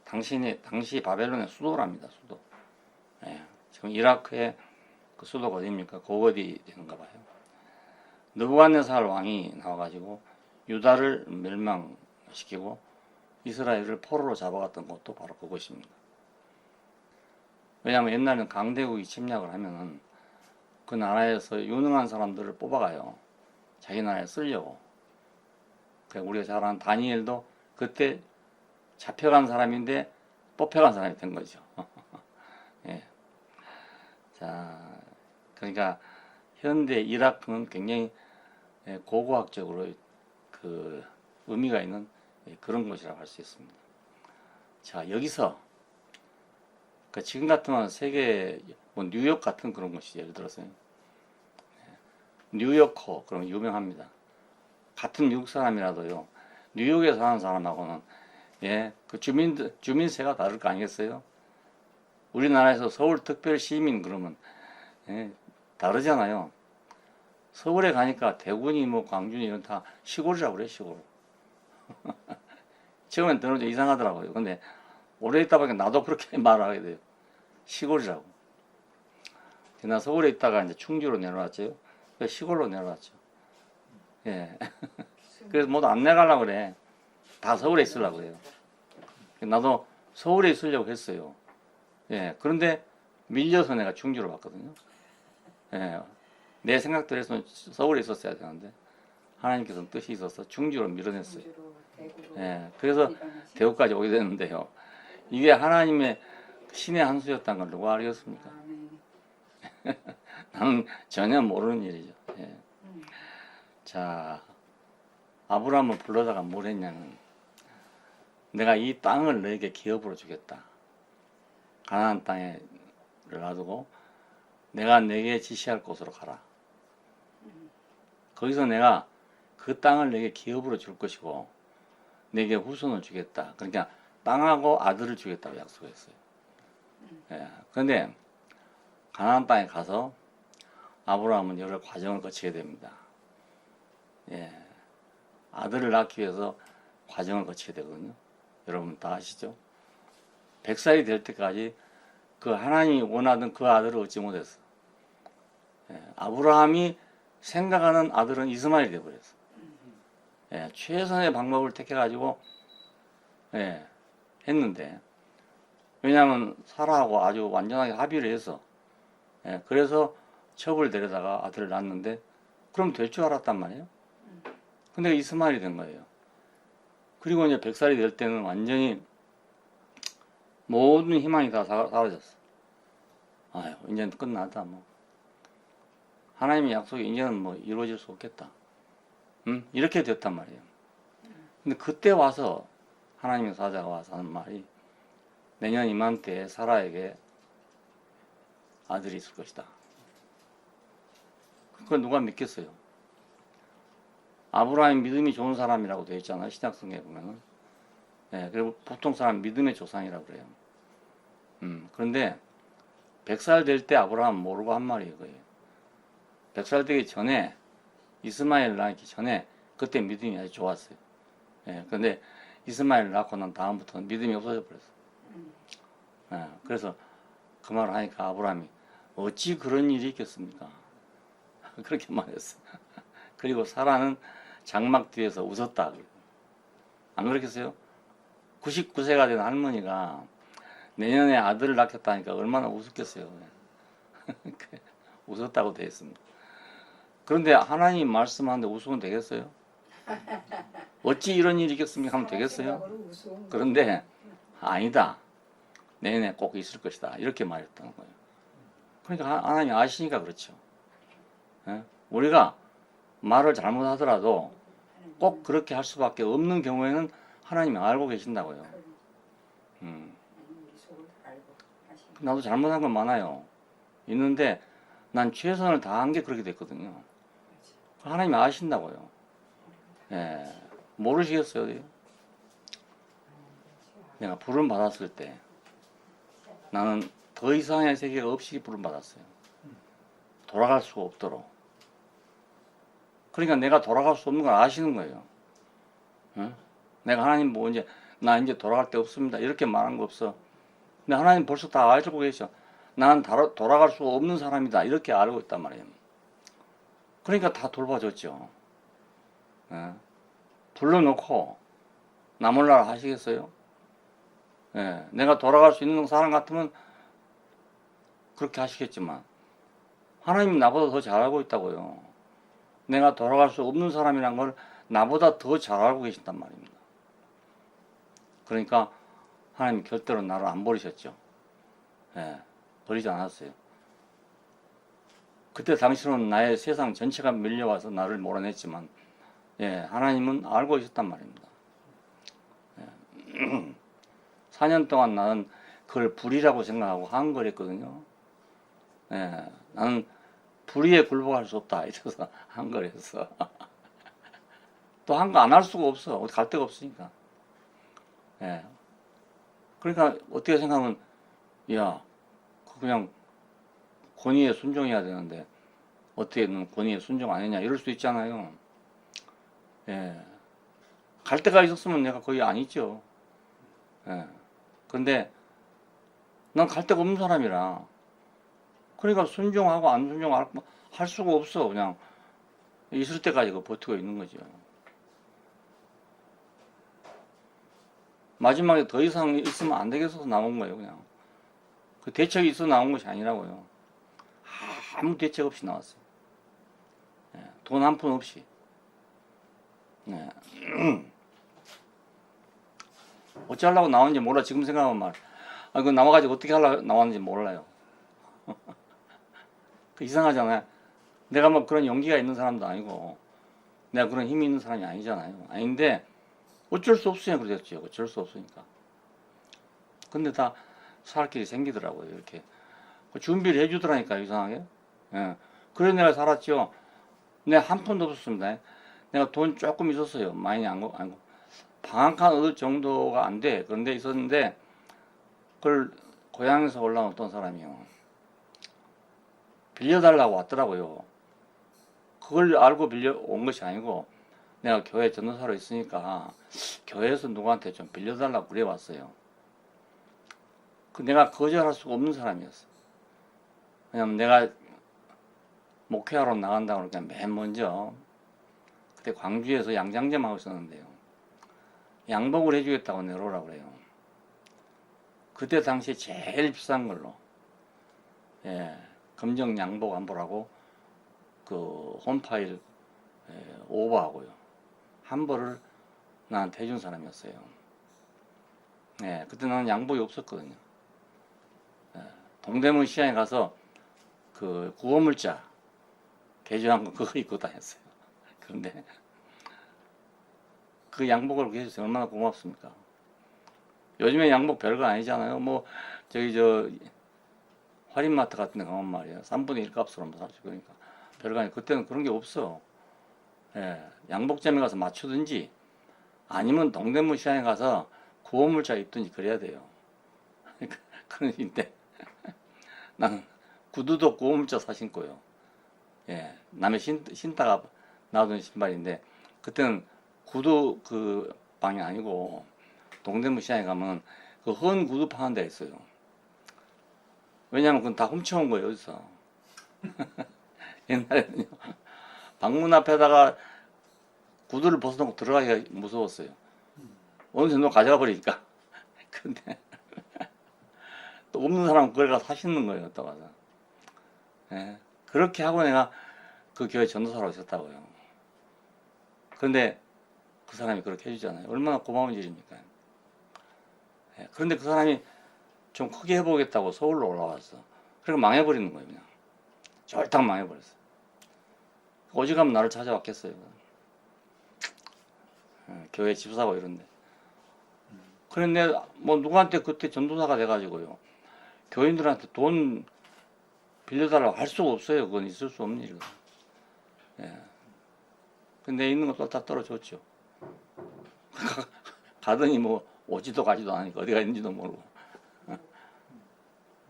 당시 바벨론의 수도랍니다. 수도. 예, 지금 이라크의 그 수도가 어디입니까? 고거디 되는가 봐요. 느부갓네살 왕이 나와가지고 유다를 멸망시키고 이스라엘을 포로로 잡아갔던 곳도 바로 그곳입니다. 왜냐하면 옛날에는 강대국이 침략을 하면은 그 나라에서 유능한 사람들을 뽑아가요. 자기 나라에 쓰려고. 우리가 잘 아는 다니엘도 그때 잡혀간 사람인데 뽑혀간 사람이 된 거죠. 예. 자, 그러니까 현대 이라크는 굉장히 고고학적으로 그 의미가 있는 그런 곳이라고 할 수 있습니다. 자, 여기서 지금 같으면 세계 뭐 뉴욕 같은 그런 곳이 예를 들어서요. 뉴요커 그러면 유명합니다. 같은 미국 사람이라도요, 뉴욕에 사는 사람하고는 그 주민세가 다를 거 아니겠어요? 우리나라에서 서울특별시민 그러면 다르잖아요. 서울에 가니까 대구니 뭐 광주니 이런 다 시골이라고 그래요, 시골. 처음엔 들으면 좀 이상하더라고요. 근데 오래 있다 보니까 나도 그렇게 말하게 돼요. 시골이라고. 나 서울에 있다가 이제 충주로 내려왔죠. 시골로 내려왔죠. 예. 그래서 모두 안 내가려고 그래. 다 서울에 있으려고 그래요. 나도 서울에 있으려고 했어요. 예. 그런데 밀려서 내가 충주로 왔거든요. 예. 내 생각대로 해서 서울에 있었어야 되는데 하나님께서는 뜻이 있어서 충주로 밀어냈어요. 예. 그래서 대구까지 오게 됐는데요. 이게 하나님의 신의 한 수였다는 걸 누가 알겠습니까? 나는 전혀 모르는 일이죠. 예. 자, 아브라함을 불러다가 뭘 했냐면, 내가 이 땅을 너에게 기업으로 주겠다. 가나안 땅에 놔두고 내가 내게 지시할 곳으로 가라. 거기서 내가 그 땅을 내게 기업으로 줄 것이고 내게 후손을 주겠다. 그러니까 땅하고 아들을 주겠다고 약속했어요. 예. 그런데 가나안 땅에 가서 아브라함은 여러 과정을 거치게 됩니다. 예. 아들을 낳기 위해서 과정을 거치게 되거든요. 여러분 다 아시죠? 100살이 될 때까지 그 하나님이 원하던 그 아들을 얻지 못했어. 예. 아브라함이 생각하는 아들은 이스마엘이 되어버렸어. 예. 최선의 방법을 택해가지고 했는데, 왜냐하면 사라하고 아주 완전하게 합의를 해서 그래서 첩을 데려다가 아들을 낳았는데 그럼 될 줄 알았단 말이에요. 근데 이스마엘이 된 거예요. 그리고 이제 100살이 될 때는 완전히 모든 희망이 다 사라졌어. 아유, 이제는 끝났다 뭐. 하나님의 약속이 이제는 뭐 이루어질 수 없겠다. 이렇게 됐단 말이에요. 근데 그때 와서 하나님의 사자가 와서 하는 말이, 내년 이맘때에 사라에게 아들이 있을 것이다. 그걸 누가 믿겠어요? 아브라함이 믿음이 좋은 사람이라고 되어 있잖아요. 신약성경에 보면은. 그리고 보통 사람 믿음의 조상이라고 그래요. 그런데 100살 될 때 아브라함 모르고 한 말이에요. 그거예요. 100살 되기 전에, 이스마엘 낳기 전에 그때 믿음이 아주 좋았어요. 그런데 이스마엘 낳고 난 다음부터는 믿음이 없어져 버렸어. 그래서 그 말을 하니까 아브라함이 어찌 그런 일이 있겠습니까? 그렇게 말했어. 그리고 사라는 장막 뒤에서 웃었다. 안 그렇겠어요? 99세가 된 할머니가 내년에 아들을 낳겠다니까 얼마나 웃었겠어요. 웃었다고 되어 있습니다. 그런데 하나님 말씀하는데 웃으면 되겠어요? 어찌 이런 일이 있겠습니까? 하면 되겠어요? 그런데 아니다. 내년에 꼭 있을 것이다. 이렇게 말했다는 거예요. 그러니까 하나님이 아시니까 그렇죠. 예? 우리가 말을 잘못하더라도 꼭 그렇게 할 수밖에 없는 경우에는 하나님이 알고 계신다고요. 나도 잘못한 건 많아요. 있는데 난 최선을 다한 게 그렇게 됐거든요. 하나님이 아신다고요. 예. 모르시겠어요? 내가 부름 받았을 때 나는 더 이상의 세계가 없이 부름 받았어요. 돌아갈 수가 없도록. 그러니까 내가 돌아갈 수 없는 걸 아시는 거예요. 응? 내가 하나님 보고 나 이제 돌아갈 데 없습니다. 이렇게 말한 거 없어. 근데 하나님 벌써 다 알고 계셔. 나는 돌아갈 수 없는 사람이다. 이렇게 알고 있단 말이에요. 그러니까 다 돌봐줬죠. 예. 불러놓고 나 몰라라 하시겠어요? 예. 내가 돌아갈 수 있는 사람 같으면 그렇게 하시겠지만 하나님이 나보다 더 잘 알고 있다고요. 내가 돌아갈 수 없는 사람이란 걸 나보다 더 잘 알고 계신단 말입니다. 그러니까 하나님이 절대로 나를 안 버리셨죠. 예. 버리지 않았어요. 그때 당시로는 나의 세상 전체가 밀려와서 나를 몰아냈지만 예, 하나님은 알고 있었단 말입니다. 예. 4년 동안 나는 그걸 불의라고 생각하고 한거랬거든요. 예, 나는 불의에 굴복할 수 없다 이래서 한거랬어. 또 한 거 안 할 수가 없어. 어디 갈 데가 없으니까. 예. 그러니까 어떻게 생각하면 야 그냥 권위에 순종해야 되는데 어떻게 는 권위에 순종 안 했냐 이럴 수도 있잖아요. 예. 갈 데가 있었으면 내가 거의 안 있죠. 예. 근데 난 갈 데가 없는 사람이라 그러니까 순종하고 안 순종하고 할 수가 없어. 그냥 있을 때까지 버티고 있는 거죠. 마지막에 더 이상 있으면 안 되겠어서 나온 거예요. 그냥 그 대책이 있어 나온 것이 아니라고요. 아무 대책 없이 나왔어요. 예. 돈 한 푼 없이. 예. 어찌하려고 나왔는지 몰라. 지금 생각하면 말. 그거 나와가지고 어떻게 하려고 나왔는지 몰라요. 그 이상하잖아요. 내가 뭐 그런 용기가 있는 사람도 아니고, 내가 그런 힘이 있는 사람이 아니잖아요. 아닌데, 어쩔 수 없으니까 그랬죠. 어쩔 수 없으니까. 근데 다 살 길이 생기더라고요. 이렇게. 준비를 해주더라니까, 이상하게. 예. 그래서 내가 살았죠. 내가 한 푼도 없었습니다. 내가 돈 조금 있었어요. 많이 아니고. 방 한 칸 얻을 정도가 안 돼. 그런데 있었는데, 그걸 고향에서 올라온 어떤 사람이요. 빌려달라고 왔더라고요. 그걸 알고 빌려온 것이 아니고, 내가 교회 전도사로 있으니까, 교회에서 누구한테 좀 빌려달라고 그래 왔어요. 내가 거절할 수가 없는 사람이었어. 왜냐면 내가 목회하러 나간다고 그러니까 맨 먼저, 그때 광주에서 양장점 하고 있었는데요. 양복을 해주겠다고 내려오라고 그래요. 그때 당시에 제일 비싼 걸로, 예, 검정 양복 안 보라고, 그, 홈파일, 예, 오버하고요. 한 벌을 나한테 해준 사람이었어요. 예, 그때 나는 양복이 없었거든요. 예, 동대문 시장에 가서 그 구호물자 개조한 거 그거 입고 다녔어요. 그런데 그 양복을 해주세요. 얼마나 고맙습니까? 요즘에 양복 별거 아니잖아요. 뭐 저기 저 할인마트 같은 데 가면 말이야 3분의 1 값으로 사주고 그러니까 별거 아니고 그때는 그런 게 없어. 예, 양복점에 가서 맞추든지 아니면 동대문 시장에 가서 구호물자 입든지 그래야 돼요. 그런데 나는 구두도 구호물자 사 신고요. 예, 남의 신다가 놔둔 신발인데 그때는 구두 그 방이 아니고 동대문 시장에 가면 그 헌 구두 파는 데가 있어요. 왜냐하면 그건 다 훔쳐온 거예요, 어디서. 옛날에는요. 방문 앞에다가 구두를 벗어놓고 들어가기가 무서웠어요. 어느새 너 가져가 버리니까. 근데 또 없는 사람은 그걸 가서 사시는 거예요, 또 가서. 예. 그렇게 하고 내가 그 교회 전도사로 있었다고요. 그런데 그 사람이 그렇게 해주잖아요. 얼마나 고마운 일입니까? 예. 그런데 그 사람이 좀 크게 해보겠다고 서울로 올라왔어. 그리고 망해버리는 거예요, 그냥. 쫄딱 망해버렸어. 오직하면 나를 찾아왔겠어요. 예. 교회 집사고 이런데. 그런데 뭐 누구한테 그때 전도사가 돼가지고요. 교인들한테 돈 빌려달라고 할 수가 없어요. 그건 있을 수 없는 일이거든. 예. 근데 있는 거 다 떨어졌죠. 가더니 뭐 오지도 가지도 않으니까 어디가 있는지도 모르고.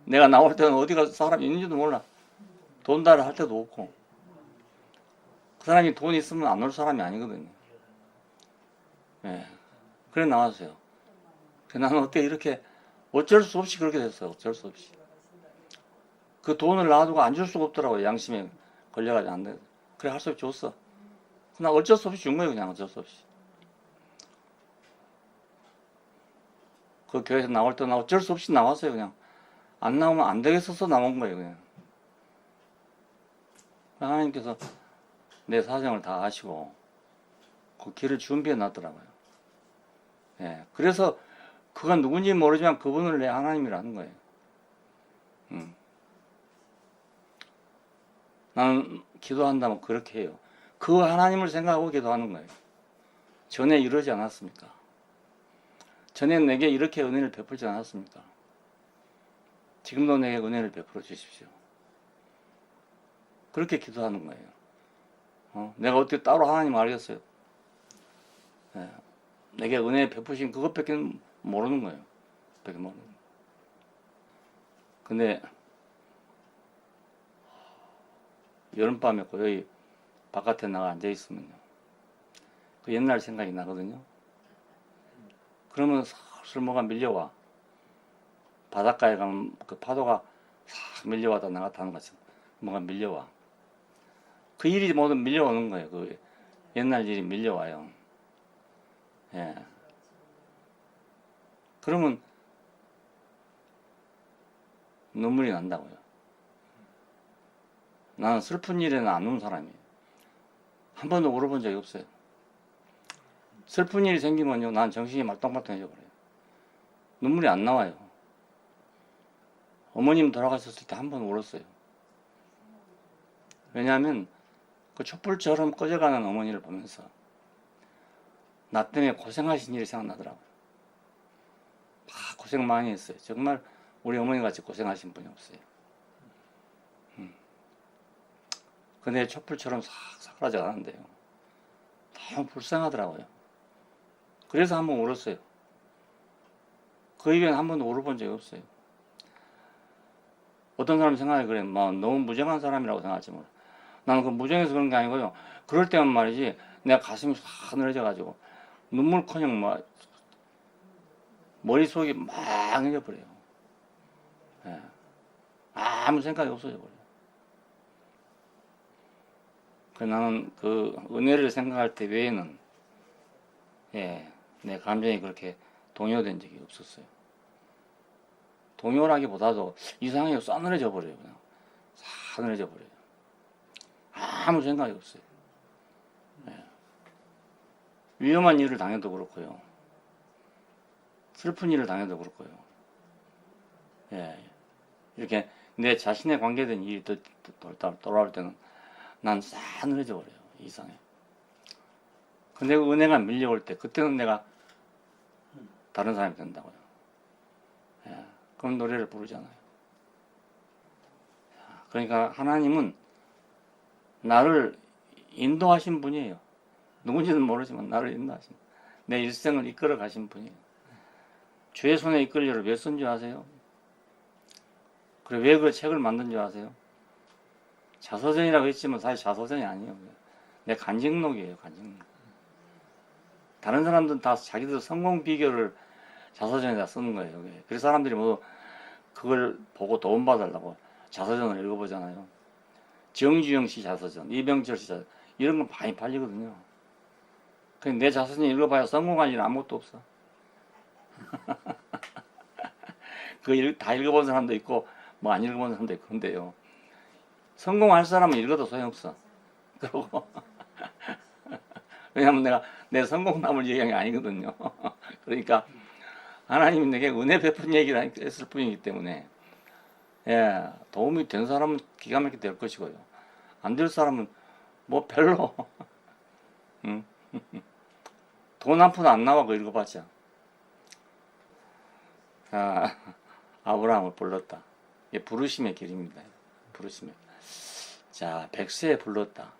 내가 나올 때는 어디가 사람이 있는지도 몰라. 돈 달라 할 때도 없고. 그 사람이 돈 있으면 안 올 사람이 아니거든요. 예. 그래 나왔어요. 나는 어떻게 이렇게 어쩔 수 없이 그렇게 됐어요. 어쩔 수 없이. 그 돈을 놔두고 안 줄 수가 없더라고요. 양심에 걸려가지고 안 돼. 그래 할 수 없이 줬어. 나 어쩔 수 없이 준 거예요. 그냥 어쩔 수 없이. 그 교회에서 나올 때 나 어쩔 수 없이 나왔어요. 그냥 안 나오면 안 되겠어서 나온 거예요. 그냥. 하나님께서 내 사정을 다 아시고 그 길을 준비해 놨더라고요. 예. 그래서 그가 누군지 모르지만 그분을 내 하나님이라는 거예요. 나는 기도한다면 그렇게 해요. 그 하나님을 생각하고 기도하는 거예요. 전에 이러지 않았습니까? 전에 내게 이렇게 은혜를 베풀지 않았습니까? 지금도 내게 은혜를 베풀어 주십시오. 그렇게 기도하는 거예요. 내가 어떻게 따로 하나님 알겠어요? 예. 내게 은혜 베푸신 그것밖에 모르는 거예요. 밖에 모르는 거예요. 근데 여름밤에 고요히 바깥에 나가 앉아 있으면요. 그 옛날 생각이 나거든요. 그러면 슬슬 뭐가 밀려와. 바닷가에 가면 그 파도가 싹 밀려와다 나갔다는 것처럼 뭐가 밀려와. 그 일이 모두 밀려오는 거예요. 그 옛날 일이 밀려와요. 예. 그러면 눈물이 난다고요. 나는 슬픈 일에는 안 우는 사람이에요. 한 번도 울어본 적이 없어요. 슬픈 일이 생기면요, 난 정신이 말똥말똥해져 버려요. 눈물이 안 나와요. 어머님 돌아가셨을 때 한 번 울었어요. 왜냐하면 그 촛불처럼 꺼져가는 어머니를 보면서 나 때문에 고생하신 일이 생각나더라고요. 고생 많이 했어요. 정말 우리 어머니 같이 고생하신 분이 없어요. 근데 촛불처럼 싹 사라져 가는데요. 너무 불쌍하더라고요. 그래서 한번 울었어요. 그 이후에는 한 번도 울어본 적이 없어요. 어떤 사람 생각이 그래. 막 너무 무정한 사람이라고 생각할지 몰라. 나는 그 무정해서 그런 게 아니고요. 그럴 때만 말이지 내가 가슴이 싹 늘어져가지고 눈물커녕 막 머릿속이 막 해져버려요. 예. 아무 생각이 없어져 버려요. 나는 그 은혜를 생각할 때 외에는 내 감정이 그렇게 동요된 적이 없었어요. 동요라기보다도 이상하게 싸늘해져 버려요. 그냥 싸늘해져 버려요. 아무 생각이 없어요. 위험한 일을 당해도 그렇고요. 슬픈 일을 당해도 그렇고요. 이렇게 내 자신에 관계된 일이 돌아올 때는 난 싸늘해져 버려요. 이상해. 근데 그 은혜가 밀려올 때 그때는 내가 다른 사람이 된다고요. 그럼 노래를 부르잖아요. 그러니까 하나님은 나를 인도하신 분이에요. 누군지는 모르지만 나를 인도하신, 내 일생을 이끌어 가신 분이에요. 주의 손에 이끌려를 왜 쓴 줄 아세요? 그래 왜 그 책을 만든 줄 아세요? 자서전이라고 했지만 사실 자서전이 아니에요. 내 간직록이에요. 간직록. 다른 사람들은 다 자기들 성공 비결을 자서전에다 쓰는 거예요. 그래서 사람들이 모두 그걸 보고 도움받으려고 자서전을 읽어보잖아요. 정주영 씨 자서전, 이병철 씨 자서전, 이런 건 많이 팔리거든요. 근데 내 자서전 읽어봐야 성공한 일은 아무것도 없어. 그거 다 읽어본 사람도 있고 뭐 안 읽어본 사람도 있고 근데요. 성공할 사람은 읽어도 소용없어. 그러고 왜냐면 내가 내 성공담을 얘기한 게 아니거든요. 그러니까 하나님이 내게 은혜 베푼 얘기를 했을 뿐이기 때문에 예, 도움이 된 사람은 기가 막히게 될 것이고요. 안 될 사람은 뭐 별로 응? 돈 한 푼 안 나와 그 읽어봤자. 아, 아브라함을 불렀다. 이게 부르심의 길입니다. 부르심의. 자, 백세에 불렀다.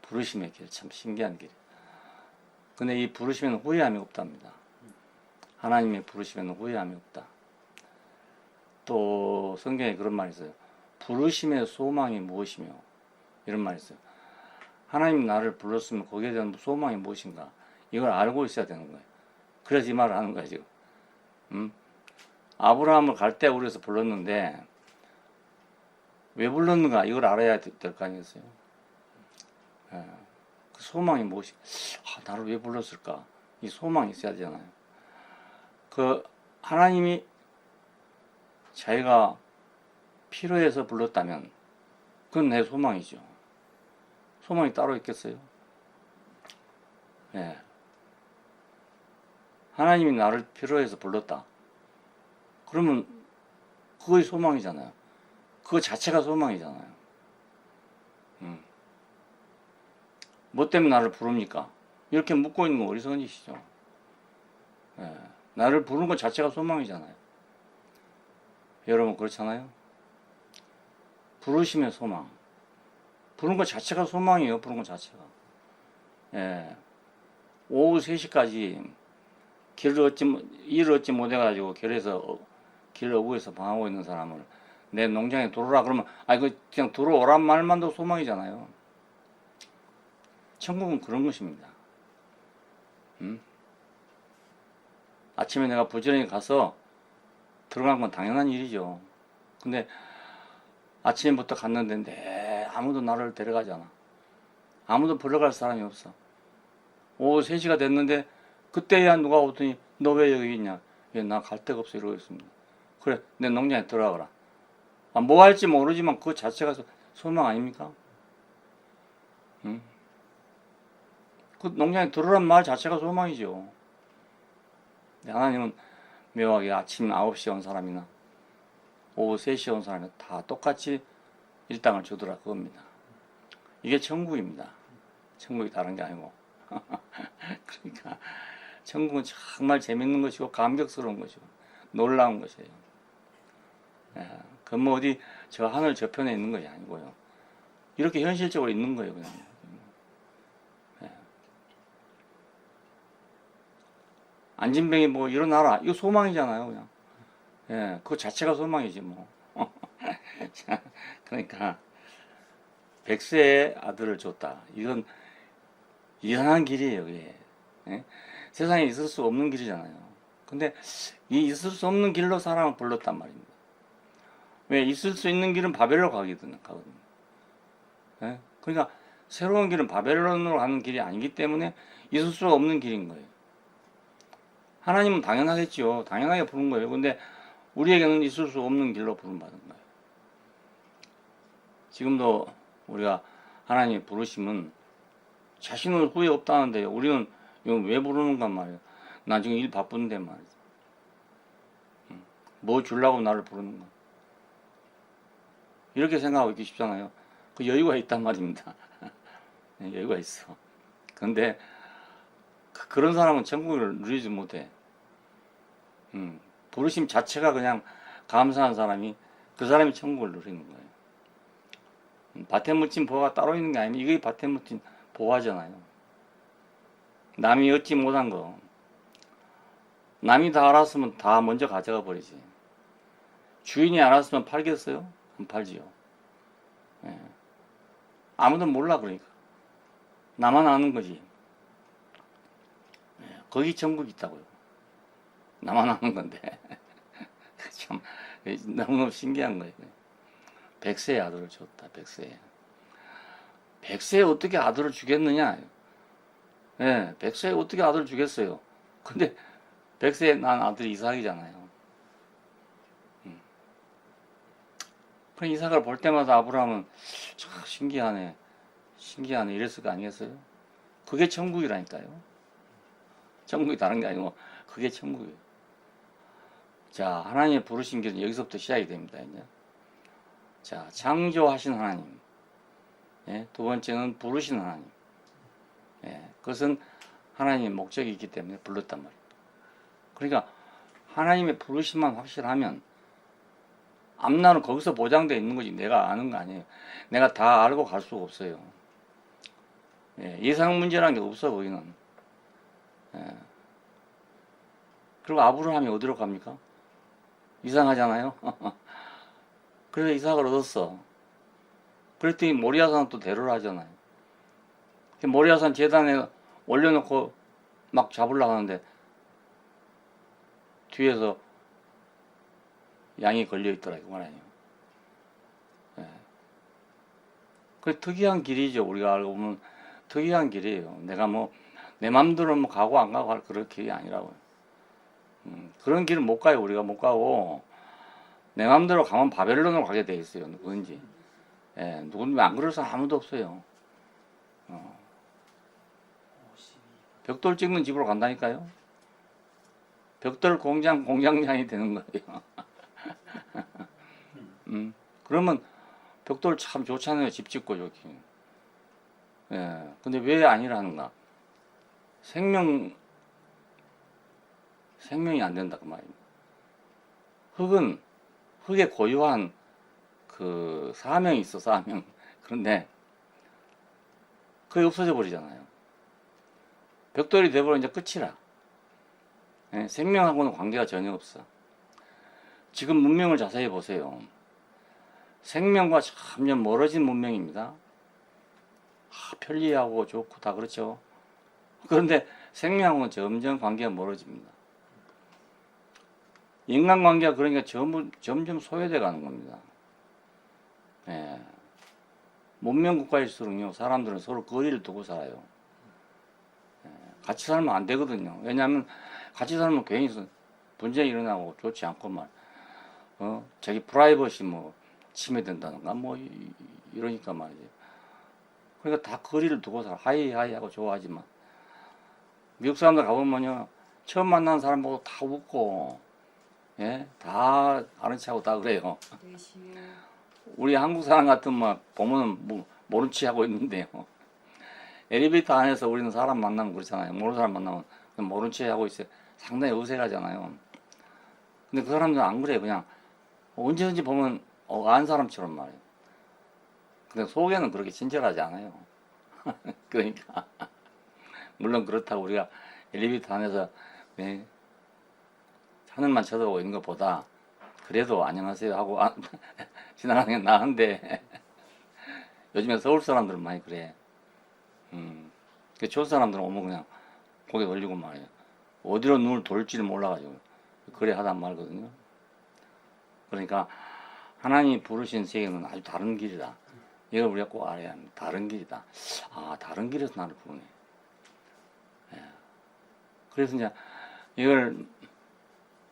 부르심의 길, 참 신기한 길. 근데 이 부르심에는 후회함이 없답니다. 하나님의 부르심에는 후회함이 없다. 또 성경에 그런 말이 있어요. 부르심의 소망이 무엇이며 이런 말이 있어요. 하나님 나를 불렀으면 거기에 대한 소망이 무엇인가 이걸 알고 있어야 되는 거예요. 그래서 이 말을 하는 거예요 지금. 아브라함을 갈대우르에서 불렀는데 왜 불렀는가 이걸 알아야 될 거 아니겠어요. 예. 그 소망이 무엇인가, 나를 왜 불렀을까, 이 소망이 있어야 되잖아요. 그 하나님이 자기가 필요해서 불렀다면 그건 내 소망이죠. 소망이 따로 있겠어요? 예. 하나님이 나를 필요해서 불렀다. 그러면 그거의 소망이잖아요. 그거 자체가 소망이잖아요. 뭐 때문에 나를 부릅니까? 이렇게 묻고 있는 건 어리석은 짓이죠. 예. 나를 부르는 것 자체가 소망이잖아요. 여러분 그렇잖아요? 부르심의 소망. 부르는 것 자체가 소망이에요. 부르는 것 자체가. 예. 오후 3시까지 일을 얻지 못해가지고 길 어구에서 방하고 있는 사람을 내 농장에 들어오라 그러면 그냥 들어오란 말만도 소망이잖아요. 천국은 그런 것입니다. 아침에 내가 부지런히 가서 들어간 건 당연한 일이죠. 근데 아침부터 갔는데 아무도 나를 데려가지 않아. 아무도 불러갈 사람이 없어. 오후 3시가 됐는데 그때야 누가 오더니 너 왜 여기 있냐. 나 갈 데가 없어 이러고 있습니다. 그래 내 농장에 들어가라. 뭐 할지 모르지만 그 자체가 소망 아닙니까? 그 농장에 들어란 말 자체가 소망이죠. 하나님은 묘하게 아침 9시에 온 사람이나 오후 3시에 온 사람이 다 똑같이 일당을 주더라 그겁니다. 이게 천국입니다. 천국이 다른 게 아니고. 그러니까 천국은 정말 재밌는 것이고 감격스러운 것이고 놀라운 것이에요. 예, 그 뭐 어디 저 하늘 저편에 있는 것이 아니고요. 이렇게 현실적으로 있는 거예요. 그냥. 예. 안진뱅이 뭐 일어나라 이거 소망이잖아요. 그냥. 예, 그 자체가 소망이지 뭐. 그러니까 백세의 아들을 줬다. 이건 이상한 길이에요. 이게. 예? 세상에 있을 수 없는 길이잖아요. 근데 이 있을 수 없는 길로 사람을 불렀단 말입니다. 왜 있을 수 있는 길은 바벨로 가거든요. 예? 그러니까 새로운 길은 바벨론으로 가는 길이 아니기 때문에 있을 수 없는 길인 거예요. 하나님은 당연하겠죠. 당연하게 부른 거예요. 근데 우리에게는 있을 수 없는 길로 부름받은 거예요. 지금도 우리가 하나님의 부르심은 자신은 후회 없다는데요. 우리는 이거 왜 부르는가 말이에요. 나 지금 일 바쁜데 말이죠. 뭐 주려고 나를 부르는가. 이렇게 생각하고 있기 쉽잖아요. 그 여유가 있단 말입니다. 여유가 있어. 근데 그런 사람은 천국을 누리지 못해. 부르심 자체가 그냥 감사한 사람이 그 사람이 천국을 누리는 거예요. 밭에 묻힌 보화가 따로 있는 게 아니면 이게 밭에 묻힌 보화잖아요. 남이 얻지 못한 거 남이 다 알았으면 다 먼저 가져가 버리지. 주인이 알았으면 팔겠어요? 안 팔지요. 예. 아무도 몰라 그러니까 나만 아는 거지. 예. 거기 천국이 있다고요. 나만 아는 건데 참 너무 신기한 거예요. 100세의 아들을 줬다. 100세에. 100세에 어떻게 아들을 주겠느냐? 예, 100세에 어떻게 아들을 주겠어요? 근데 100세에 난 아들이 이삭이잖아요. 그 이삭을 볼 때마다 아브라함은 참 신기하네. 신기하네. 이랬을 거 아니겠어요? 그게 천국이라니까요. 천국이 다른 게 아니고 그게 천국이에요. 자, 하나님의 부르신 길은 여기서부터 시작이 됩니다. 이제. 자, 창조하신 하나님. 예, 두 번째는 부르신 하나님. 예, 그것은 하나님의 목적이 있기 때문에 불렀단 말이에요. 그러니까 하나님의 부르심만 확실하면 앞날은 거기서 보장되어 있는 거지 내가 아는 거 아니에요. 내가 다 알고 갈 수가 없어요. 예, 예상 문제라는 게 없어 거기는. 예. 그리고 아브라함이 어디로 갑니까? 이상하잖아요. 그래서 이삭을 얻었어. 그랬더니 모리아산 또 대로를 하잖아요. 모리아산 제단에 올려놓고 막 잡으려고 하는데 뒤에서 양이 걸려있더라 그 말이에요. 예. 그 특이한 길이죠. 우리가 알고 보면 특이한 길이에요. 내가 뭐 내 맘대로 뭐 가고 안 가고 할 그런 길이 아니라고요. 그런 길은 못 가요. 우리가 못 가고 내 맘대로 가면 바벨론으로 가게 돼 있어요. 누구든지. 예, 누구든지 안 그럴 사람 아무도 없어요. 벽돌 찍는 집으로 간다니까요. 벽돌 공장장이 되는 거예요. 그러면 벽돌 참 좋잖아요. 집 짓고 저기. 예, 근데 왜 아니라는가? 생명이 안 된다 그 말입니다. 흙은 흙에 고유한 그 사명이 있어 사명. 그런데 그게 없어져 버리잖아요. 벽돌이 돼버려 이제 끝이라. 예, 생명하고는 관계가 전혀 없어. 지금 문명을 자세히 보세요. 생명과 점점 멀어진 문명입니다. 편리하고 좋고 다 그렇죠. 그런데 생명하고는 점점 관계가 멀어집니다. 인간관계가 그러니까 점점 소외돼 가는 겁니다. 예. 문명국가일수록요, 사람들은 서로 거리를 두고 살아요. 예. 같이 살면 안 되거든요. 왜냐하면 같이 살면 괜히 분쟁이 일어나고 좋지 않고 자기 프라이버시 침해된다던가 이러니까 말이죠. 그러니까 다 거리를 두고 살아. 하이 하고 좋아하지만 미국 사람들 가보면요, 처음 만나는 사람 보고 다 웃고, 예, 다 아는 체하고 다 그래요. 우리 한국 사람 같으면 보면은 모른 체 하고 있는데요. 엘리베이터 안에서 우리는 사람 만나면 그렇잖아요. 모르는 사람 만나면 모른 체 하고 있어요. 상당히 어색하잖아요. 근데 그 사람들은 안 그래요. 그냥 언제든지 보면 아는 사람처럼 말이에요. 근데 속에는 그렇게 친절하지 않아요. 그러니까 물론 그렇다고 우리가 엘리베이터 안에서 하늘만 쳐다보고 있는 것보다 그래도 안녕하세요 하고 지나가는 게 나은데 요즘에 서울 사람들은 많이 그래. 좋은 사람들은 오면 그냥 고개 돌리고 말이에요. 어디로 눈을 돌지를 몰라가지고 그래 하단 말거든요. 그러니까 하나님이 부르신 세계는 아주 다른 길이다. 이걸 우리가 꼭 알아야 합니다. 다른 길이다. 아, 다른 길에서 나를 부르네. 예. 그래서 이제 이걸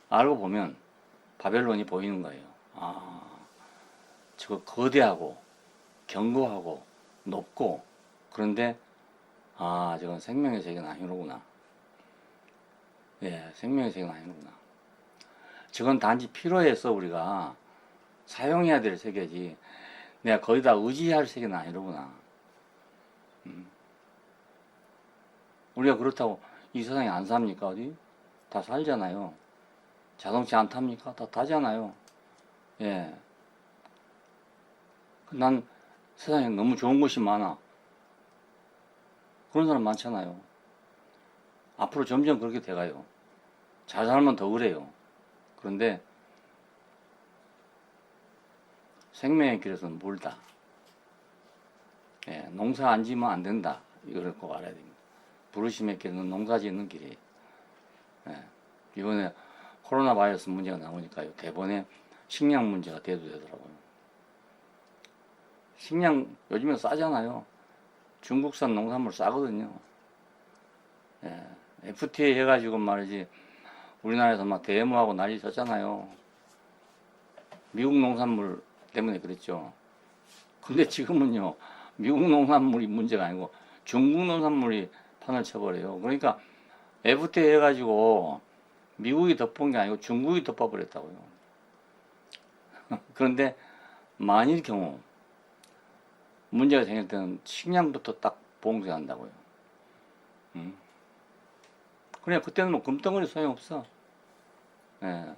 알고 보면 바벨론이 보이는 거예요. 아, 저거 거대하고 견고하고 높고 그런데 저건 생명의 세계는 아니로구나. 예, 생명의 세계는 아니로구나. 저건 단지 필요해서 우리가 사용해야 될 세계지 내가 거기다 의지할 세계는 아니로구나. 우리가 그렇다고 이 세상에 안 삽니까? 어디? 다 살잖아요. 자동차 안 탑니까? 다 타잖아요. 예. 난 세상에 너무 좋은 것이 많아. 그런 사람 많잖아요. 앞으로 점점 그렇게 돼가요. 잘 살면 더 그래요. 그런데 생명의 길에서는 멀다. 예, 농사 안 지면 안 된다. 이걸 꼭 알아야 됩니다. 부르심의 길은 농사 짓는 길이에요. 예, 이번에 코로나 바이러스 문제가 나오니까요. 대본에 식량 문제가 대두되더라고요. 식량 요즘에 싸잖아요. 중국산 농산물 싸거든요. 예, FTA 해가지고 말이지 우리나라에서 막 대모하고 난리 쳤잖아요. 미국 농산물 때문에 그랬죠. 근데 지금은요, 미국 농산물이 문제가 아니고 중국 농산물이 판을 쳐버려요. 그러니까 FTA 해가지고 미국이 덮은 게 아니고 중국이 덮어버렸다고요. 그런데 만일 경우 문제가 생길 때는 식량부터 딱 봉쇄한다고요. 그래, 그때는 뭐 금덩어리 소용없어. 예,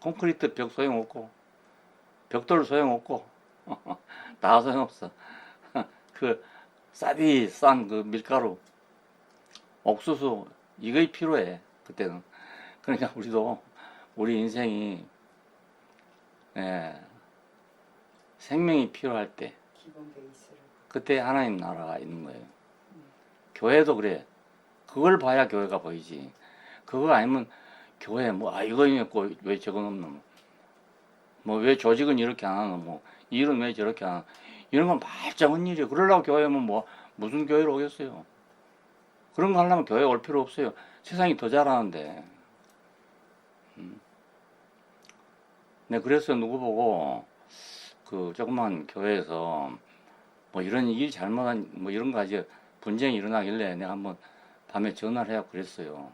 콘크리트 벽 소용없고, 벽돌 소용없고, 다 소용없어. 그, 싸디 싼 그 밀가루, 옥수수, 이거이 필요해, 그때는. 그러니까 우리도, 우리 인생이, 예, 생명이 필요할 때, 기본 베이스를. 그때 하나님 나라가 있는 거예요. 교회도 그래. 그걸 봐야 교회가 보이지. 그거 아니면 교회 뭐 이거 있고 왜 저거 없노? 뭐 왜 조직은 이렇게 안 하노? 뭐 일은 왜 저렇게 안 하노? 이런 건 말짱한 일이에요. 그러려고 교회면 뭐 무슨 교회로 오겠어요? 그런 거 하려면 교회 올 필요 없어요. 세상이 더 잘하는데. 네, 그래서 누구 보고 그 조그만 교회에서 뭐 이런 일 잘못한 뭐 이런 거 가지고 분쟁이 일어나길래 내가 한번 밤에 전화를 해야 그랬어요.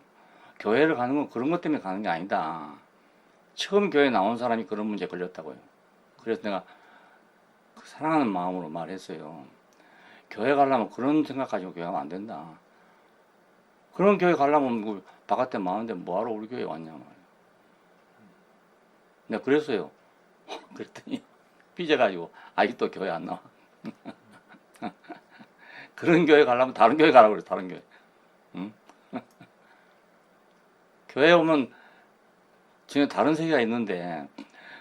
교회를 가는 건 그런 것 때문에 가는 게 아니다. 처음 교회 나온 사람이 그런 문제에 걸렸다고요. 그래서 내가 그 사랑하는 마음으로 말했어요. 교회 가려면 그런 생각 가지고 교회 가면 안 된다. 그런 교회 가려면 그 바깥에 많은데 뭐하러 우리 교회 왔냐 말이야. 내가 그랬어요. 그랬더니 삐져가지고 아직도 교회 안 나와. 그런 교회 가려면 다른 교회 가라고 그래. 다른 교회. 응? 교회 오면 전혀 다른 세계가 있는데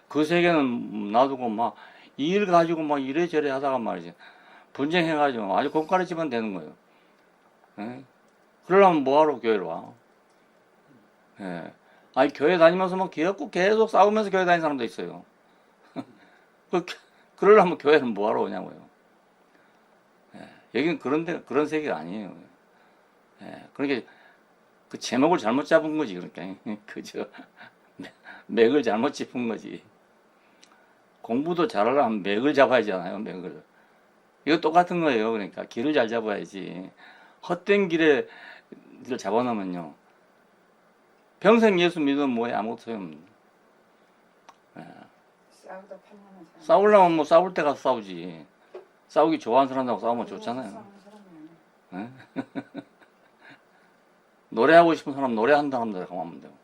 그 세계는 놔두고 막 일 가지고 막 이래저래 하다가 말이지 분쟁해가지고 아주 곤가리지만 되는 거예요. 예? 그러려면 뭐하러 교회를 와? 예. 아니 교회 다니면서 막 기어고 계속 싸우면서 교회 다니는 사람도 있어요. 그러려면 교회는 뭐하러 오냐고요. 예. 여기는 그런 세계가 아니에요. 예. 그러니까 그 제목을 잘못 잡은 거지, 그러니까. 그저, 맥을 잘못 짚은 거지. 공부도 잘하려면 맥을 잡아야 하잖아요, 맥을. 이거 똑같은 거예요, 그러니까. 길을 잘 잡아야지. 헛된 길을 잡아놓으면요. 평생 예수 믿으면 뭐해, 아무것도 소용없는. 예. 싸우다 판단하는 사람. 싸우려면 뭐 싸울 때 가서 싸우지. 싸우기 좋아하는 사람하고 싸우면 좋잖아요. 싸우는 사람은 예? 노래하고 싶은 사람 노래하는 사람들 가면 되고.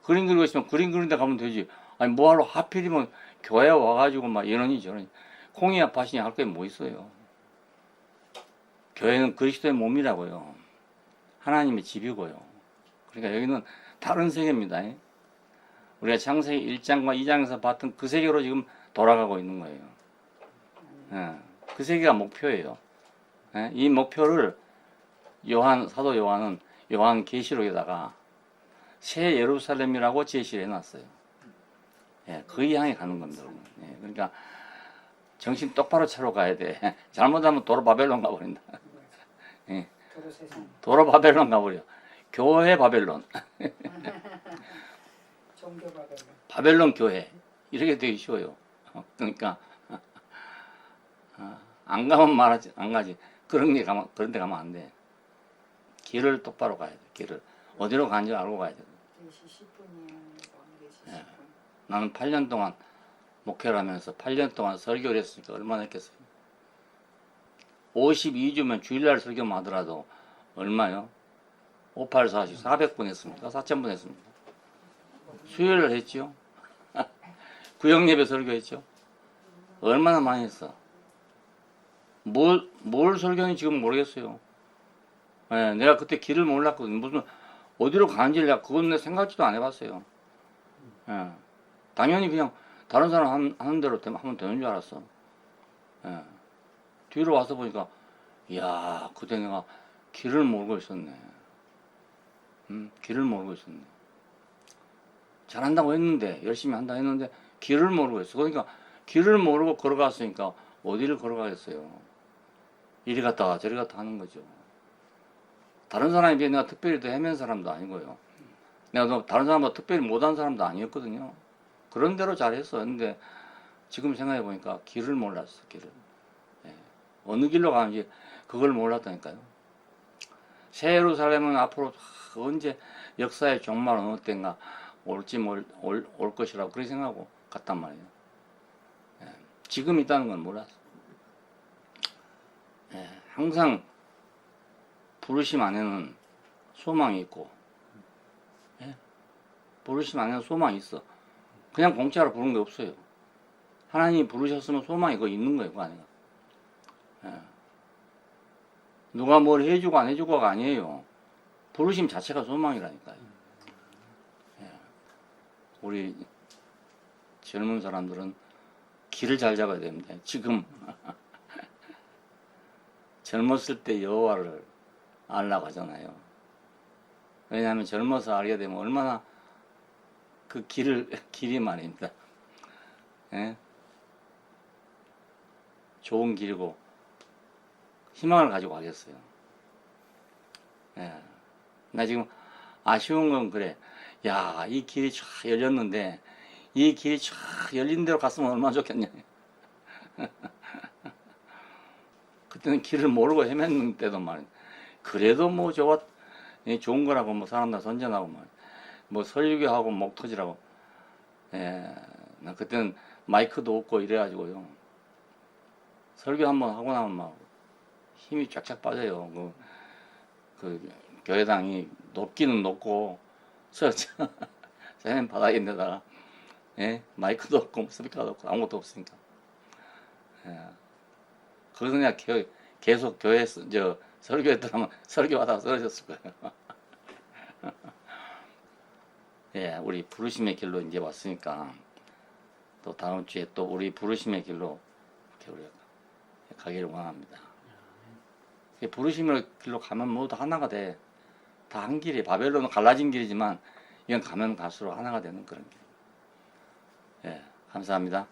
그림 그리고 싶으면 그림 그리는 데 가면 되지. 아니 뭐하러 하필이면 교회 와가지고 막 이러니 저러니 콩이야 팥이냐 할 게 뭐 있어요. 교회는 그리스도의 몸이라고요. 하나님의 집이고요. 그러니까 여기는 다른 세계입니다. 우리가 창세기 1장과 2장에서 봤던 그 세계로 지금 돌아가고 있는 거예요. 예, 그 세계가 목표예요. 예, 이 목표를 사도 요한은 요한 계시록에다가 새 예루살렘이라고 제시를 해놨어요. 예, 그 향해 가는 겁니다. 예, 그러니까 정신 똑바로 차려 가야 돼. 잘못하면 도로 바벨론 가버린다. 예, 도로 세상. 도로 바벨론 가버려. 교회 바벨론. 종교 바벨론. 바벨론 교회. 이렇게 되기 쉬워요. 그러니까 안 가면 말하지, 안 가지. 그런 데 가면 안 돼. 길을 똑바로 가야 돼. 길을 어디로 가는지 알고 가야 돼. 4시 10분이야. 4시 10분. 예. 나는 8년 동안 목회를 하면서 8년 동안 설교를 했으니까 얼마나 했겠어요. 52주면 주일날 설교만 하더라도 얼마요? 58, 40, 400분 했습니까? 4,000분 했습니까? 수요일을 했죠. 구역예배 설교했죠. 얼마나 많이 했어. 뭘 설교했는지 지금 모르겠어요. 예, 내가 그때 길을 몰랐거든. 무슨 어디로 가는지 내가 그건 내 생각지도 안 해봤어요. 예, 당연히 그냥 다른 사람 하는 대로 하면 되는 줄 알았어. 예, 뒤로 와서 보니까 이야 그때 내가 길을 모르고 있었네. 길을 모르고 있었네. 잘한다고 했는데 열심히 한다 했는데 길을 모르고 있어. 그러니까 길을 모르고 걸어갔으니까 어디를 걸어가겠어요. 이리 갔다가 저리 갔다 하는 거죠. 다른 사람에 비해 내가 특별히 더 헤맨 사람도 아니고요. 내가 다른 사람보다 특별히 못한 사람도 아니었거든요. 그런 대로 잘했어. 근데 지금 생각해 보니까 길을 몰랐어. 길을. 예. 어느 길로 가는지 그걸 몰랐다니까요. 새 예루살렘은 앞으로 언제 역사의 종말 어느 때인가 올 것이라고 그렇게 생각하고 갔단 말이에요. 예. 지금 있다는 건 몰랐어. 예. 항상 부르심 안에는 소망이 있고, 예. 부르심 안에는 소망이 있어. 그냥 공짜로 부른 게 없어요. 하나님이 부르셨으면 소망이 그거 있는 거예요, 그 안에. 예. 누가 뭘 해주고 안 해주고가 아니에요. 부르심 자체가 소망이라니까요. 예. 우리 젊은 사람들은 길을 잘 잡아야 됩니다. 지금 젊었을 때 여호와를 알라고 하잖아요. 왜냐하면 젊어서 알게 되면 얼마나 그 길이 말입니다. 예? 좋은 길이고 희망을 가지고 가겠어요. 예. 나 지금 아쉬운 건 그래. 야, 이 길이 쫙 열렸는데 이 길이 쫙 열린 대로 갔으면 얼마나 좋겠냐. 그때는 길을 모르고 헤맸는 때도 말이야. 그래도 뭐 좋은 거라고 뭐 사람들 선전하고 뭐 설교하고 목 터지라고. 예. 나 그때는 마이크도 없고 이래가지고요. 설교 한번 하고 나면 막 힘이 쫙쫙 빠져요. 그 교회당이 높기는 높고 저는 바닥인데다가 예? 마이크도 없고 스피커도 없고 아무것도 없으니까. 예. 그래서 그냥 계속 설교했더라면 설교하다가 쓰러졌을 거예요. 예, 우리 부르심의 길로 이제 왔으니까 또 다음 주에 또 우리 부르심의 길로 이렇게 우리가 가기를 원합니다. 부르심의 길로 가면 모두 하나가 돼. 다 한 길이. 바벨론은 갈라진 길이지만 이건 가면 갈수록 하나가 되는 그런 길. 예, 감사합니다.